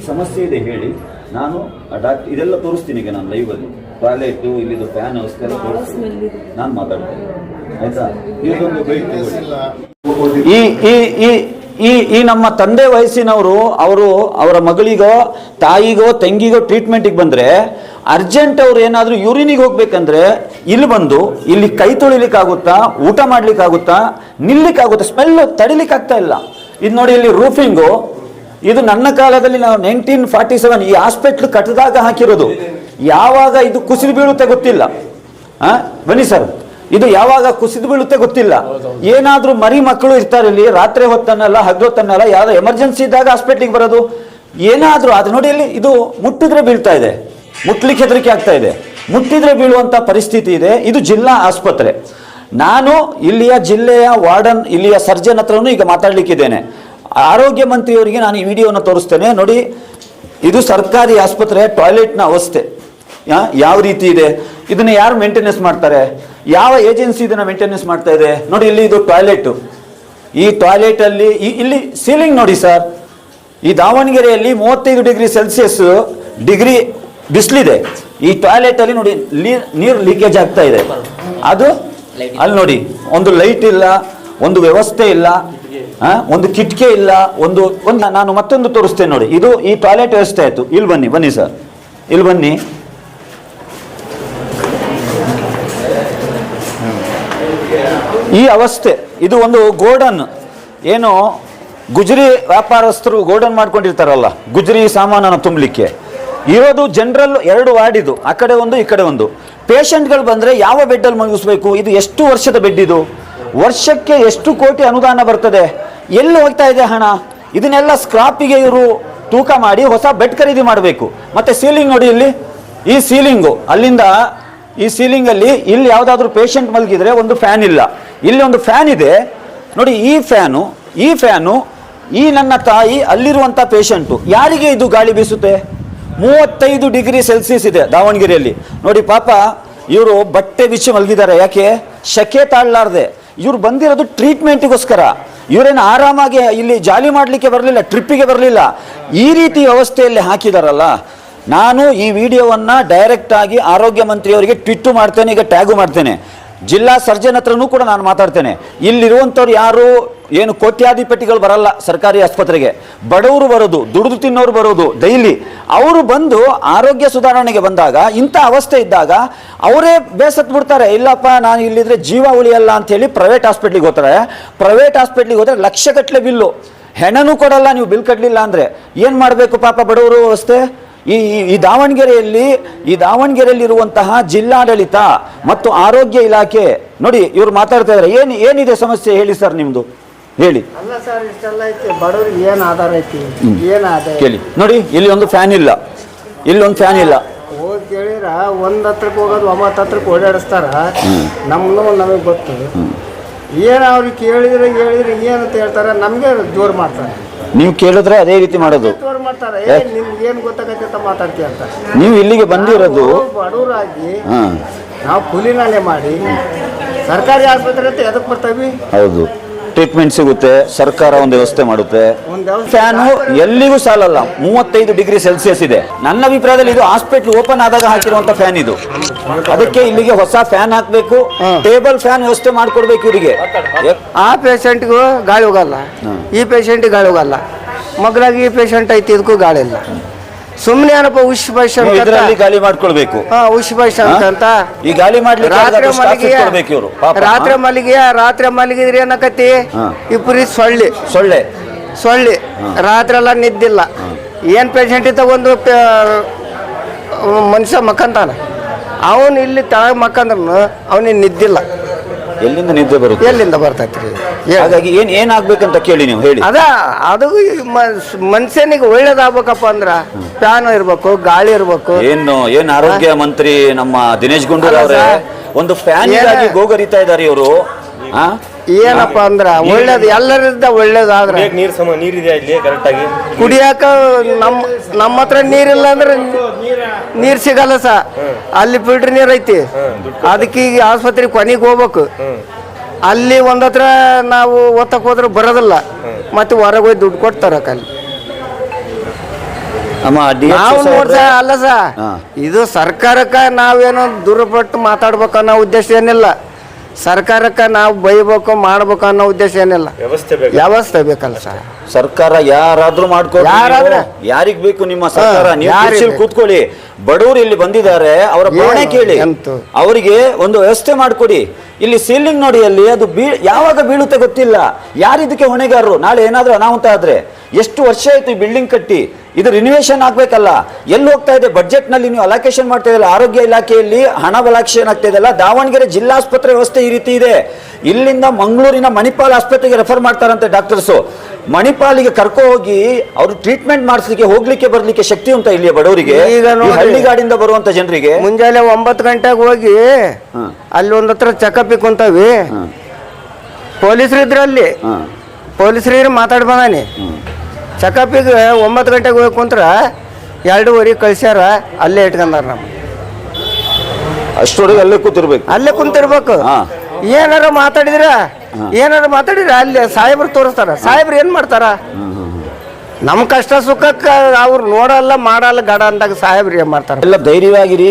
ಸಮಸ್ಯೆ ಇದೆ ಹೇಳಿ, ನಾನು ಇದೆಲ್ಲ ತೋರಿಸ್ತೀನಿ. ಈಗ ನಾನು ಲೈವಲ್ಲಿ ಟಾಯ್ಲೆಟ್ ಇಲ್ಲಿದು ಫ್ಯಾನ್ ವ್ಯವಸ್ಥೆ ಎಲ್ಲ ತೋರಿಸ್ತೀನಿ, ನಾನು ಮಾತಾಡ್ತೇನೆ ಆಯ್ತಾ. ಇದೊಂದು ಈ ನಮ್ಮ ತಂದೆ ವಯಸ್ಸಿನವರು ಅವರ ಮಗಳಿಗೋ ತಾಯಿಗೋ ತಂಗಿಗೋ ಟ್ರೀಟ್ಮೆಂಟಿಗೆ ಬಂದ್ರೆ ಅರ್ಜೆಂಟ್ ಅವ್ರು ಏನಾದರೂ ಯೂರಿನಿಗೆ ಹೋಗ್ಬೇಕಂದ್ರೆ ಇಲ್ಲಿ ಬಂದು ಇಲ್ಲಿ ಕೈ ತೊಳಿಲಿಕ್ಕಾಗುತ್ತಾ, ಊಟ ಮಾಡ್ಲಿಕ್ಕಾಗುತ್ತಾ, ನಿಲ್ಲಿಕ್ಕಾಗುತ್ತಾ, ಸ್ಮೆಲ್ ತಡಿಲಿಕ್ಕಾಗ್ತಾ ಇಲ್ಲ. ಇದು ನೋಡಿ, ಇಲ್ಲಿ ರೂಫಿಂಗು, ಇದು ನನ್ನ ಕಾಲದಲ್ಲಿ ನಾವು 1947 ಈ ಹಾಸ್ಪಿಟ್ಲ್ ಕಟ್ಟಿದಾಗ ಹಾಕಿರೋದು. ಯಾವಾಗ ಇದು ಕುಸಿದು ಬೀಳುತ್ತೆ ಗೊತ್ತಿಲ್ಲ. ಬನ್ನಿ ಸರ್, ಇದು ಯಾವಾಗ ಕುಸಿದು ಬೀಳುತ್ತೆ ಗೊತ್ತಿಲ್ಲ. ಏನಾದ್ರೂ ಮರಿ ಮಕ್ಕಳು ಇರ್ತಾರೆ ಇಲ್ಲಿ, ರಾತ್ರಿ ಹೊತ್ತನ್ನಲ್ಲ ಹಗ್ಲೊತ್ತನ್ನಲ್ಲ, ಯಾವ್ದೋ ಎಮರ್ಜೆನ್ಸಿ ಇದ್ದಾಗ ಹಾಸ್ಪಿಟ್ಲಿಗೆ ಬರೋದು. ಏನಾದ್ರೂ ಅದು ನೋಡಿ, ಇಲ್ಲಿ ಇದು ಮುಟ್ಟಿದ್ರೆ ಬೀಳ್ತಾ ಇದೆ, ಮುಟ್ಲಿಕ್ಕೆ ಹೆದರಿಕೆ ಆಗ್ತಾ ಇದೆ, ಮುಟ್ಟಿದ್ರೆ ಬೀಳುವಂತ ಪರಿಸ್ಥಿತಿ ಇದೆ. ಇದು ಜಿಲ್ಲಾ ಆಸ್ಪತ್ರೆ. ನಾನು ಇಲ್ಲಿಯ ಜಿಲ್ಲೆಯ ವಾರ್ಡನ್, ಇಲ್ಲಿಯ ಸರ್ಜನ್ ಹತ್ರನೂ ಈಗ ಮಾತಾಡ್ಲಿಕ್ಕಿದ್ದೇನೆ. ಆರೋಗ್ಯ ಮಂತ್ರಿಯವರಿಗೆ ನಾನು ಈ ವಿಡಿಯೋನ ತೋರಿಸ್ತೇನೆ. ನೋಡಿ, ಇದು ಸರ್ಕಾರಿ ಆಸ್ಪತ್ರೆ ಟಾಯ್ಲೆಟ್ನ ಅವಸ್ಥೆ ಯಾವ ರೀತಿ ಇದೆ. ಇದನ್ನ ಯಾರು ಮೇಂಟೆನೆನ್ಸ್ ಮಾಡ್ತಾರೆ? ಯಾವ ಏಜೆನ್ಸಿ ಇದನ್ನ ಮೇಂಟೆನೆನ್ಸ್ ಮಾಡ್ತಾ ಇದೆ? ನೋಡಿ, ಇಲ್ಲಿ ಇದು ಟಾಯ್ಲೆಟ್. ಈ ಟಾಯ್ಲೆಟ್ ಅಲ್ಲಿ ಇಲ್ಲಿ ಸೀಲಿಂಗ್ ನೋಡಿ ಸರ್, ಈ ದಾವಣಗೆರೆಯಲ್ಲಿ 35 ಡಿಗ್ರಿ ಸೆಲ್ಸಿಯಸ್ ಡಿಗ್ರಿ ಬಿಸಿಲಿದೆ. ಈ ಟಾಯ್ಲೆಟ್ ಅಲ್ಲಿ ನೋಡಿ ನೀರು ಲೀಕೇಜ್ ಆಗ್ತಾ ಇದೆ. ಅದು ಅಲ್ಲಿ ನೋಡಿ, ಒಂದು ಲೈಟ್ ಇಲ್ಲ, ಒಂದು ವ್ಯವಸ್ಥೆ ಇಲ್ಲ, ಒಂದು ಕಿಟಕಿ ಇಲ್ಲ, ಒಂದು ನಾನು ಮತ್ತೊಂದು ತೋರಿಸ್ತೇನೆ ನೋಡಿ. ಇದು ಈ ಟಾಯ್ಲೆಟ್ ವ್ಯವಸ್ಥೆ ಆಯ್ತು. ಇಲ್ಲಿ ಬನ್ನಿ ಸರ್, ಇಲ್ಲಿ ಬನ್ನಿ. ಈ ಅವಸ್ಥೆ, ಇದು ಒಂದು ಗೋಡನ್, ಏನು ಗುಜರಿ ವ್ಯಾಪಾರಸ್ಥರು ಗೋಡನ್ ಮಾಡ್ಕೊಂಡಿರ್ತಾರಲ್ಲ, ಗುಜರಿ ಸಾಮಾನನ್ನು ತುಂಬಲಿಕ್ಕೆ ಇರೋದು. ಜನರಲ್ 2 ವಾರ್ಡ್ ಇದು, ಆ ಕಡೆ ಒಂದು ಈ ಕಡೆ ಒಂದು. ಪೇಷಂಟ್ಗಳು ಬಂದ್ರೆ ಯಾವ ಬೆಡ್ಡಲ್ಲಿ ಮಲಗಿಸ್ಬೇಕು? ಇದು ಎಷ್ಟು ವರ್ಷದ ಬೆಡ್? ಇದು ವರ್ಷಕ್ಕೆ ಎಷ್ಟು ಕೋಟಿ ಅನುದಾನ ಬರ್ತದೆ? ಎಲ್ಲಿ ಹೋಗ್ತಾ ಇದೆ ಹಣ? ಇದನ್ನೆಲ್ಲ ಸ್ಕ್ರಾಪಿಗೆ ಇವರು ತೂಕ ಮಾಡಿ ಹೊಸ ಬೆಡ್ ಖರೀದಿ ಮಾಡಬೇಕು. ಮತ್ತೆ ಸೀಲಿಂಗ್ ನೋಡಿ, ಇಲ್ಲಿ ಈ ಸೀಲಿಂಗು, ಅಲ್ಲಿಂದ ಈ ಸೀಲಿಂಗ್ ಅಲ್ಲಿ ಇಲ್ಲಿ ಯಾವ್ದಾದ್ರು ಪೇಷಂಟ್ ಮಲಗಿದ್ರೆ ಒಂದು ಫ್ಯಾನ್ ಇಲ್ಲ, ಇಲ್ಲಿ ಒಂದು ಫ್ಯಾನ್ ಇದೆ ನೋಡಿ. ಈ ಫ್ಯಾನು ಈ ನನ್ನ ತಾಯಿ ಅಲ್ಲಿರುವಂತ ಪೇಷಂಟು, ಯಾರಿಗೆ ಇದು ಗಾಳಿ ಬೀಸುತ್ತೆ? 35 ಡಿಗ್ರಿ ಸೆಲ್ಸಿಯಸ್ ಇದೆ ದಾವಣಗೆರೆಯಲ್ಲಿ ನೋಡಿ. ಪಾಪ ಇವರು ಬಟ್ಟೆ ಬಿಚ್ಚಿ ಮಲಗಿದ್ದಾರೆ. ಯಾಕೆ? ಶಕೆ ತಾಳಲಾರ್ದೆ. ಇವ್ರು ಬಂದಿರೋದು ಟ್ರೀಟ್ಮೆಂಟಿಗೋಸ್ಕರ. ಇವರೇನು ಆರಾಮಾಗಿ ಇಲ್ಲಿ ಜಾಲಿ ಮಾಡಲಿಕ್ಕೆ ಬರಲಿಲ್ಲ, ಟ್ರಿಪ್ಪಿಗೆ ಬರಲಿಲ್ಲ. ಈ ರೀತಿ ವ್ಯವಸ್ಥೆಯಲ್ಲಿ ಹಾಕಿದಾರಲ್ಲ. ನಾನು ಈ ವಿಡಿಯೋವನ್ನು ಡೈರೆಕ್ಟ್ ಆಗಿ ಆರೋಗ್ಯ ಮಂತ್ರಿಯವರಿಗೆ ಟ್ವೀಟ್ ಮಾಡ್ತೇನೆ, ಈಗ ಟ್ಯಾಗು ಮಾಡ್ತೇನೆ. ಜಿಲ್ಲಾ ಸರ್ಜನ್ ಹತ್ರನೂ ಕೂಡ ನಾನು ಮಾತಾಡ್ತೇನೆ. ಇಲ್ಲಿರುವಂಥವ್ರು ಯಾರು ಏನು ಕೋಟ್ಯಾಧಿಪತಿಗಳು ಬರಲ್ಲ ಸರ್ಕಾರಿ ಆಸ್ಪತ್ರೆಗೆ, ಬಡವರು ಬರೋದು, ದುಡಿದು ತಿನ್ನೋರು ಬರೋದು ಡೈಲಿ. ಅವರು ಬಂದು ಆರೋಗ್ಯ ಸುಧಾರಣೆಗೆ ಬಂದಾಗ, ಇಂಥ ಅವಸ್ಥೆ ಇದ್ದಾಗ ಅವರೇ ಬೇಸತ್ತು ಬಿಡ್ತಾರೆ. ಇಲ್ಲಪ್ಪ, ನಾನು ಇಲ್ಲಿದ್ರೆ ಜೀವ ಉಳಿಯಲ್ಲ ಅಂಥೇಳಿ ಪ್ರೈವೇಟ್ ಹಾಸ್ಪಿಟ್ಲಿಗೆ ಹೋಗ್ತಾರೆ. ಪ್ರೈವೇಟ್ ಹಾಸ್ಪಿಟ್ಲಿಗೆ ಹೋದರೆ ಲಕ್ಷಗಟ್ಟಲೆ ಬಿಲ್ಲು, ಹೆಣನೂ ಕೊಡಲ್ಲ ನೀವು ಬಿಲ್ ಕಟ್ಟಲಿಲ್ಲ ಅಂದರೆ. ಏನು ಮಾಡಬೇಕು ಪಾಪ ಬಡವರು ಅವಸ್ಥೆ? ಈ ದಾವಣಗೆರೆಯಲ್ಲಿರುವಂತಹ ಜಿಲ್ಲಾಡಳಿತ ಮತ್ತು ಆರೋಗ್ಯ ಇಲಾಖೆ ನೋಡಿ, ಇವರು ಮಾತಾಡ್ತಾ ಇದ್ದಾರೆ. ಏನಿದೆ ಸಮಸ್ಯೆ ಹೇಳಿ ಸರ್, ನಿಮ್ದು ಹೇಳಿ. ಅಲ್ಲ ಸರ್, ಇಷ್ಟೆಲ್ಲ ಐತಿ, ಬಡವ್ರಿಗೆ ಏನು ಆಧಾರ ಐತಿ? ಏನು ಆದಾಯ ಕೇಳಿ ನೋಡಿ. ಇಲ್ಲಿ ಒಂದು ಫ್ಯಾನ್ ಇಲ್ಲ, ಇಲ್ಲಿ ಒಂದು ಫ್ಯಾನ್ ಇಲ್ಲ. ಹೋಗಿ ಕೇಳಿರ 1 ಹತ್ರಕ್ಕೆ ಹೋಗೋದು 9 ಹತ್ರಕ್ಕೆ ಓಡಾಡಿಸ್ತಾರ. ನಮಗೆ ಗೊತ್ತು. ಏನು ಅವ್ರಿಗೆ ಕೇಳಿದ್ರೆ ಏನಂತ ಹೇಳ್ತಾರೆ, ನಮಗೆ ಜೋರು ಮಾಡ್ತಾರೆ. ನೀವು ಕೇಳಿದ್ರೆ ಅದೇ ರೀತಿ ಮಾಡೋದು. ಜೋರು ಮಾಡ್ತಾರೆ. ನಿಮ್ಗೆ ಏನು ಗೊತ್ತಾಗತ್ತೆ ಅಂತ ಮಾತಾಡ್ತೀವಿ ಅಂತ. ನೀವು ಇಲ್ಲಿಗೆ ಬಂದಿರೋದು ಬಡವರಾಗಿ ನಾವು ಕೂಲಿನಾಲೆ ಮಾಡಿ ಸರ್ಕಾರಿ ಆಸ್ಪತ್ರೆ ಅಂತ ಎದಕ್ಕೆ ಬರ್ತೀವಿ? ಹೌದು, ಟ್ರೀಟ್ಮೆಂಟ್ ಸಿಗುತ್ತೆ, ಸರ್ಕಾರ ಒಂದು ವ್ಯವಸ್ಥೆ ಮಾಡುತ್ತೆ. ಫ್ಯಾನು ಎಲ್ಲಿಗೂ ಸಾಲಲ್ಲ, 35 ಡಿಗ್ರಿ ಸೆಲ್ಸಿಯಸ್ ಇದೆ. ನನ್ನ ಅಭಿಪ್ರಾಯದಲ್ಲಿ ಇದು ಹಾಸ್ಪಿಟ್ಲ್ ಓಪನ್ ಆದಾಗ ಹಾಕಿರುವಂತ ಫ್ಯಾನ್ ಇದು. ಅದಕ್ಕೆ ಇಲ್ಲಿಗೆ ಹೊಸ ಫ್ಯಾನ್ ಹಾಕ್ಬೇಕು, ಟೇಬಲ್ ಫ್ಯಾನ್ ವ್ಯವಸ್ಥೆ ಮಾಡ್ಕೊಡ್ಬೇಕು ಇವರಿಗೆ. ಆ ಪೇಷಂಟ್ಗೂ ಗಾಳಿ ಹೋಗಲ್ಲ, ಈ ಪೇಷಂಟ್ ಗಾಳಿ ಹೋಗಲ್ಲ. ಮಗಳಾಗಿ ಈ ಪೇಷಂಟ್ ಐತಿ, ಇದಕ್ಕೂ ಗಾಳಿ ಇಲ್ಲ. ಸುಮ್ಮನೆ ಏನಪ್ಪ ಉಶ್ ಪೇಷಂಟ್ ಇದರಲ್ಲಿ ಗಾಳಿ ಮಾಡ್ಕೊಳ್ಬೇಕು. ಉಶ್ ಪೇಷಂಟ್ ಅಂತ ಈ ಗಾಳಿ ಮಾಡ್ಲಿಕ್ಕೆ ರಾತ್ರಿ ಮಲಗಿದ್ರಿ ಏನಕತಿ ಇಬ್ಬರಿ ಸೊಳ್ಳೆ ರಾತ್ರಿ ಎಲ್ಲ ನಿದ್ದಿಲ್ಲ. ಏನ್ ಪೇಷಂಟ್ ಇದ್ದ ಒಂದು ಮನುಷ್ಯ ಮಕ್ಕಂತಾನ, ಅವನು ಇಲ್ಲಿ ತಳಗ ಮಕ್ಕಂದ್ರೂ ಅವನಿಗೆ ನಿದ್ದಿಲ್ಲ. ಎಲ್ಲಿಂದ ನಿದ್ದೆ ಬರುತ್ತೆ? ಎಲ್ಲಿಂದ ಬರ್ತೈತ್ರಿ? ಹಾಗಾಗಿ ಏನಾಗ್ಬೇಕಂತ ಕೇಳಿ ನೀವು ಹೇಳಿ. ಅದು ಮನುಷ್ಯನಿಗೆ ಒಳ್ಳೇದಾಗ್ಬೇಕಪ್ಪ ಅಂದ್ರ ಫ್ಯಾನ್ ಇರ್ಬೇಕು, ಗಾಳಿ ಇರ್ಬೇಕು. ಏನ್ ಆರೋಗ್ಯ ಮಂತ್ರಿ ನಮ್ಮ ದಿನೇಶ್ ಗುಂಡೂರಾವ್ ಅವರೇ ಒಂದು ಫ್ಯಾನ್ ಗೋಗರಿತಾ ಇದಾರೆ ಇವರು. ಏನಪ್ಪ ಅಂದ್ರ ಒಳ್ಳೇದು, ಎಲ್ಲರಿಂದ ಒಳ್ಳೇದಾದ್ರೆ ಕುಡಿಯಾಕ ನಮ್ಮ ಹತ್ರ ನೀರಿಲ್ಲ ಅಂದ್ರೆ ನೀರ್ ಸಿಗಲ್ಲ ಸ. ಅಲ್ಲಿ ಫಿಲ್ಟರ್ ನೀರ್ ಐತಿ, ಅದಕ್ಕೆ ಈಗ ಆಸ್ಪತ್ರೆಗೆ ಕೊನೆಗೆ ಹೋಗ್ಬೇಕು. ಅಲ್ಲಿ ಒಂದತ್ರ ನಾವು ಓದಕ್ಕೆ ಹೋದ್ರೆ ಬರೋದಿಲ್ಲ, ಮತ್ತೆ ಹೊರಗೆ ಹೋಗಿ ದುಡ್ಡು ಕೊಡ್ತಾರ ಅಲ್ಲಿ. ನಾವು ನೋಡ್ಸ ಅಲ್ಲ ಇದು ಸರ್ಕಾರಕ್ಕೆ ನಾವೇನೋ ದುರ್ಪಟ್ಟು ಮಾತಾಡ್ಬೇಕು ಅನ್ನೋ ಉದ್ದೇಶ ಏನಿಲ್ಲ. ಸರ್ಕಾರಕ್ಕೆ ನಾವು ಬೈಬೇಕು ಮಾಡ್ಬೇಕು ಅನ್ನೋ ಉದ್ದೇಶ ಏನಿಲ್ಲ. ವ್ಯವಸ್ಥೆ ಬೇಕಲ್ಲ ಸರ್. ಸರ್ಕಾರ ಯಾರಾದ್ರೂ ಮಾಡ್ಕೊಳ್ಳಿ, ಯಾರಿಗ್ ಬೇಕು ನಿಮ್ಮ ಸರ್ಕಾರ? ನೀವು ಕೂತ್ಕೊಳ್ಳಿ. ಬಡವರು ಇಲ್ಲಿ ಬಂದಿದ್ದಾರೆ, ಅವರ ಭಾವನೆ ಕೇಳಿ, ಅವರಿಗೆ ಒಂದು ವ್ಯವಸ್ಥೆ ಮಾಡಿಕೊಡಿ. ಇಲ್ಲಿ ಸೀಲಿಂಗ್ ನೋಡಿ, ಅಲ್ಲಿ ಅದು ಯಾವಾಗ ಬೀಳುತ್ತೆ ಗೊತ್ತಿಲ್ಲ. ಯಾರಿದಕ್ಕೆ ಹೊಣೆಗಾರರು? ನಾಳೆ ಏನಾದ್ರೂ ಅನಾಹುತ ಆದ್ರೆ ಎಷ್ಟು ವರ್ಷ ಆಯ್ತು ಈ ಬಿಲ್ಡಿಂಗ್ ಕಟ್ಟಿ? ಇದು ರಿನಿವೇಶನ್ ಆಗ್ಬೇಕಲ್ಲ. ಎಲ್ಲಿ ಹೋಗ್ತಾ ಇದೆ? ಬಡ್ಜೆಟ್ ನಲ್ಲಿ ನೀವು ಅಲೋಕೇಶನ್ ಮಾಡ್ತಾ ಇದಲ್ಲ, ಆರೋಗ್ಯ ಇಲಾಖೆಯಲ್ಲಿ ಹಣ ಅಲೋಕೇಶನ್ ಆಗ್ತಾ ಇದೆಲ್ಲ. ದಾವಣಗೆರೆ ಜಿಲ್ಲಾಸ್ಪತ್ರೆ ವ್ಯವಸ್ಥೆ ಈ ರೀತಿ ಇದೆ. ಇಲ್ಲಿಂದ ಮಂಗಳೂರಿನ ಮಣಿಪಾಲ್ ಆಸ್ಪತ್ರೆಗೆ ರೆಫರ್ ಮಾಡ್ತಾರಂತೆ ಡಾಕ್ಟರ್ಸು. ಮಣಿಪಾಲಿಗೆ ಕರ್ಕೊ ಹೋಗಿ ಅವರು ಟ್ರೀಟ್ಮೆಂಟ್ ಮಾಡಿಸ್ಲಿಕ್ಕೆ ಹೋಗ್ಲಿಕ್ಕೆ ಬರ್ಲಿಕ್ಕೆ ಶಕ್ತಿ ಉಂಟಾ ಇಲ್ಲಿಯ ಬಡವರಿಗೆ? ಈಗ ಹಳ್ಳಿಗಾಡಿಂದ ಬರುವಂತ ಜನರಿಗೆ ಮುಂಜಾನೆ 9 ಗಂಟೆಗೆ ಹೋಗಿ ಅಲ್ಲಿ ಒಂದತ್ರ ಚೆಕಪ್ ಕುಂತಾವಿ. ಪೊಲೀಸರು ಇದ್ರಲ್ಲಿ, ಪೊಲೀಸರು ಮಾತಾಡಿ ಬಂದಾನಿ. ಚೆಕಪ್ಪಿಗೆ 9 ಗಂಟೆಗೆ ಹೋಗಿ ಕುಂತ್ರ 2:30 ಕಳ್ಸ್ಯಾರ. ಅಲ್ಲೇ ಇಟ್ಕೊಂಡಾರ. ನಮ್ಮ ಅಷ್ಟೊಳಗೆ ಅಲ್ಲೇ ಕೂತಿರ್ಬೇಕು, ಅಲ್ಲೇ ಕುಂತಿರ್ಬೇಕು. ಏನಾರ ಮಾತಾಡಿದ್ರ ಅಲ್ಲಿ ಸಾಹೇಬ್ರು ತೋರಿಸ್ತಾರ. ಸಾಹೇಬ್ರು ಏನ್ ಮಾಡ್ತಾರ? ನಮ್ಮ ಕಷ್ಟ ಸುಖಕ್ಕೆ ಅವ್ರು ನೋಡಲ್ಲ ಮಾಡಲ್ಲ ಗಡ ಅಂದಾಗ ಸಾಹೇಬ್ರು ಏನ್ ಮಾಡ್ತಾರ? ಎಲ್ಲ ಧೈರ್ಯವಾಗಿರಿ.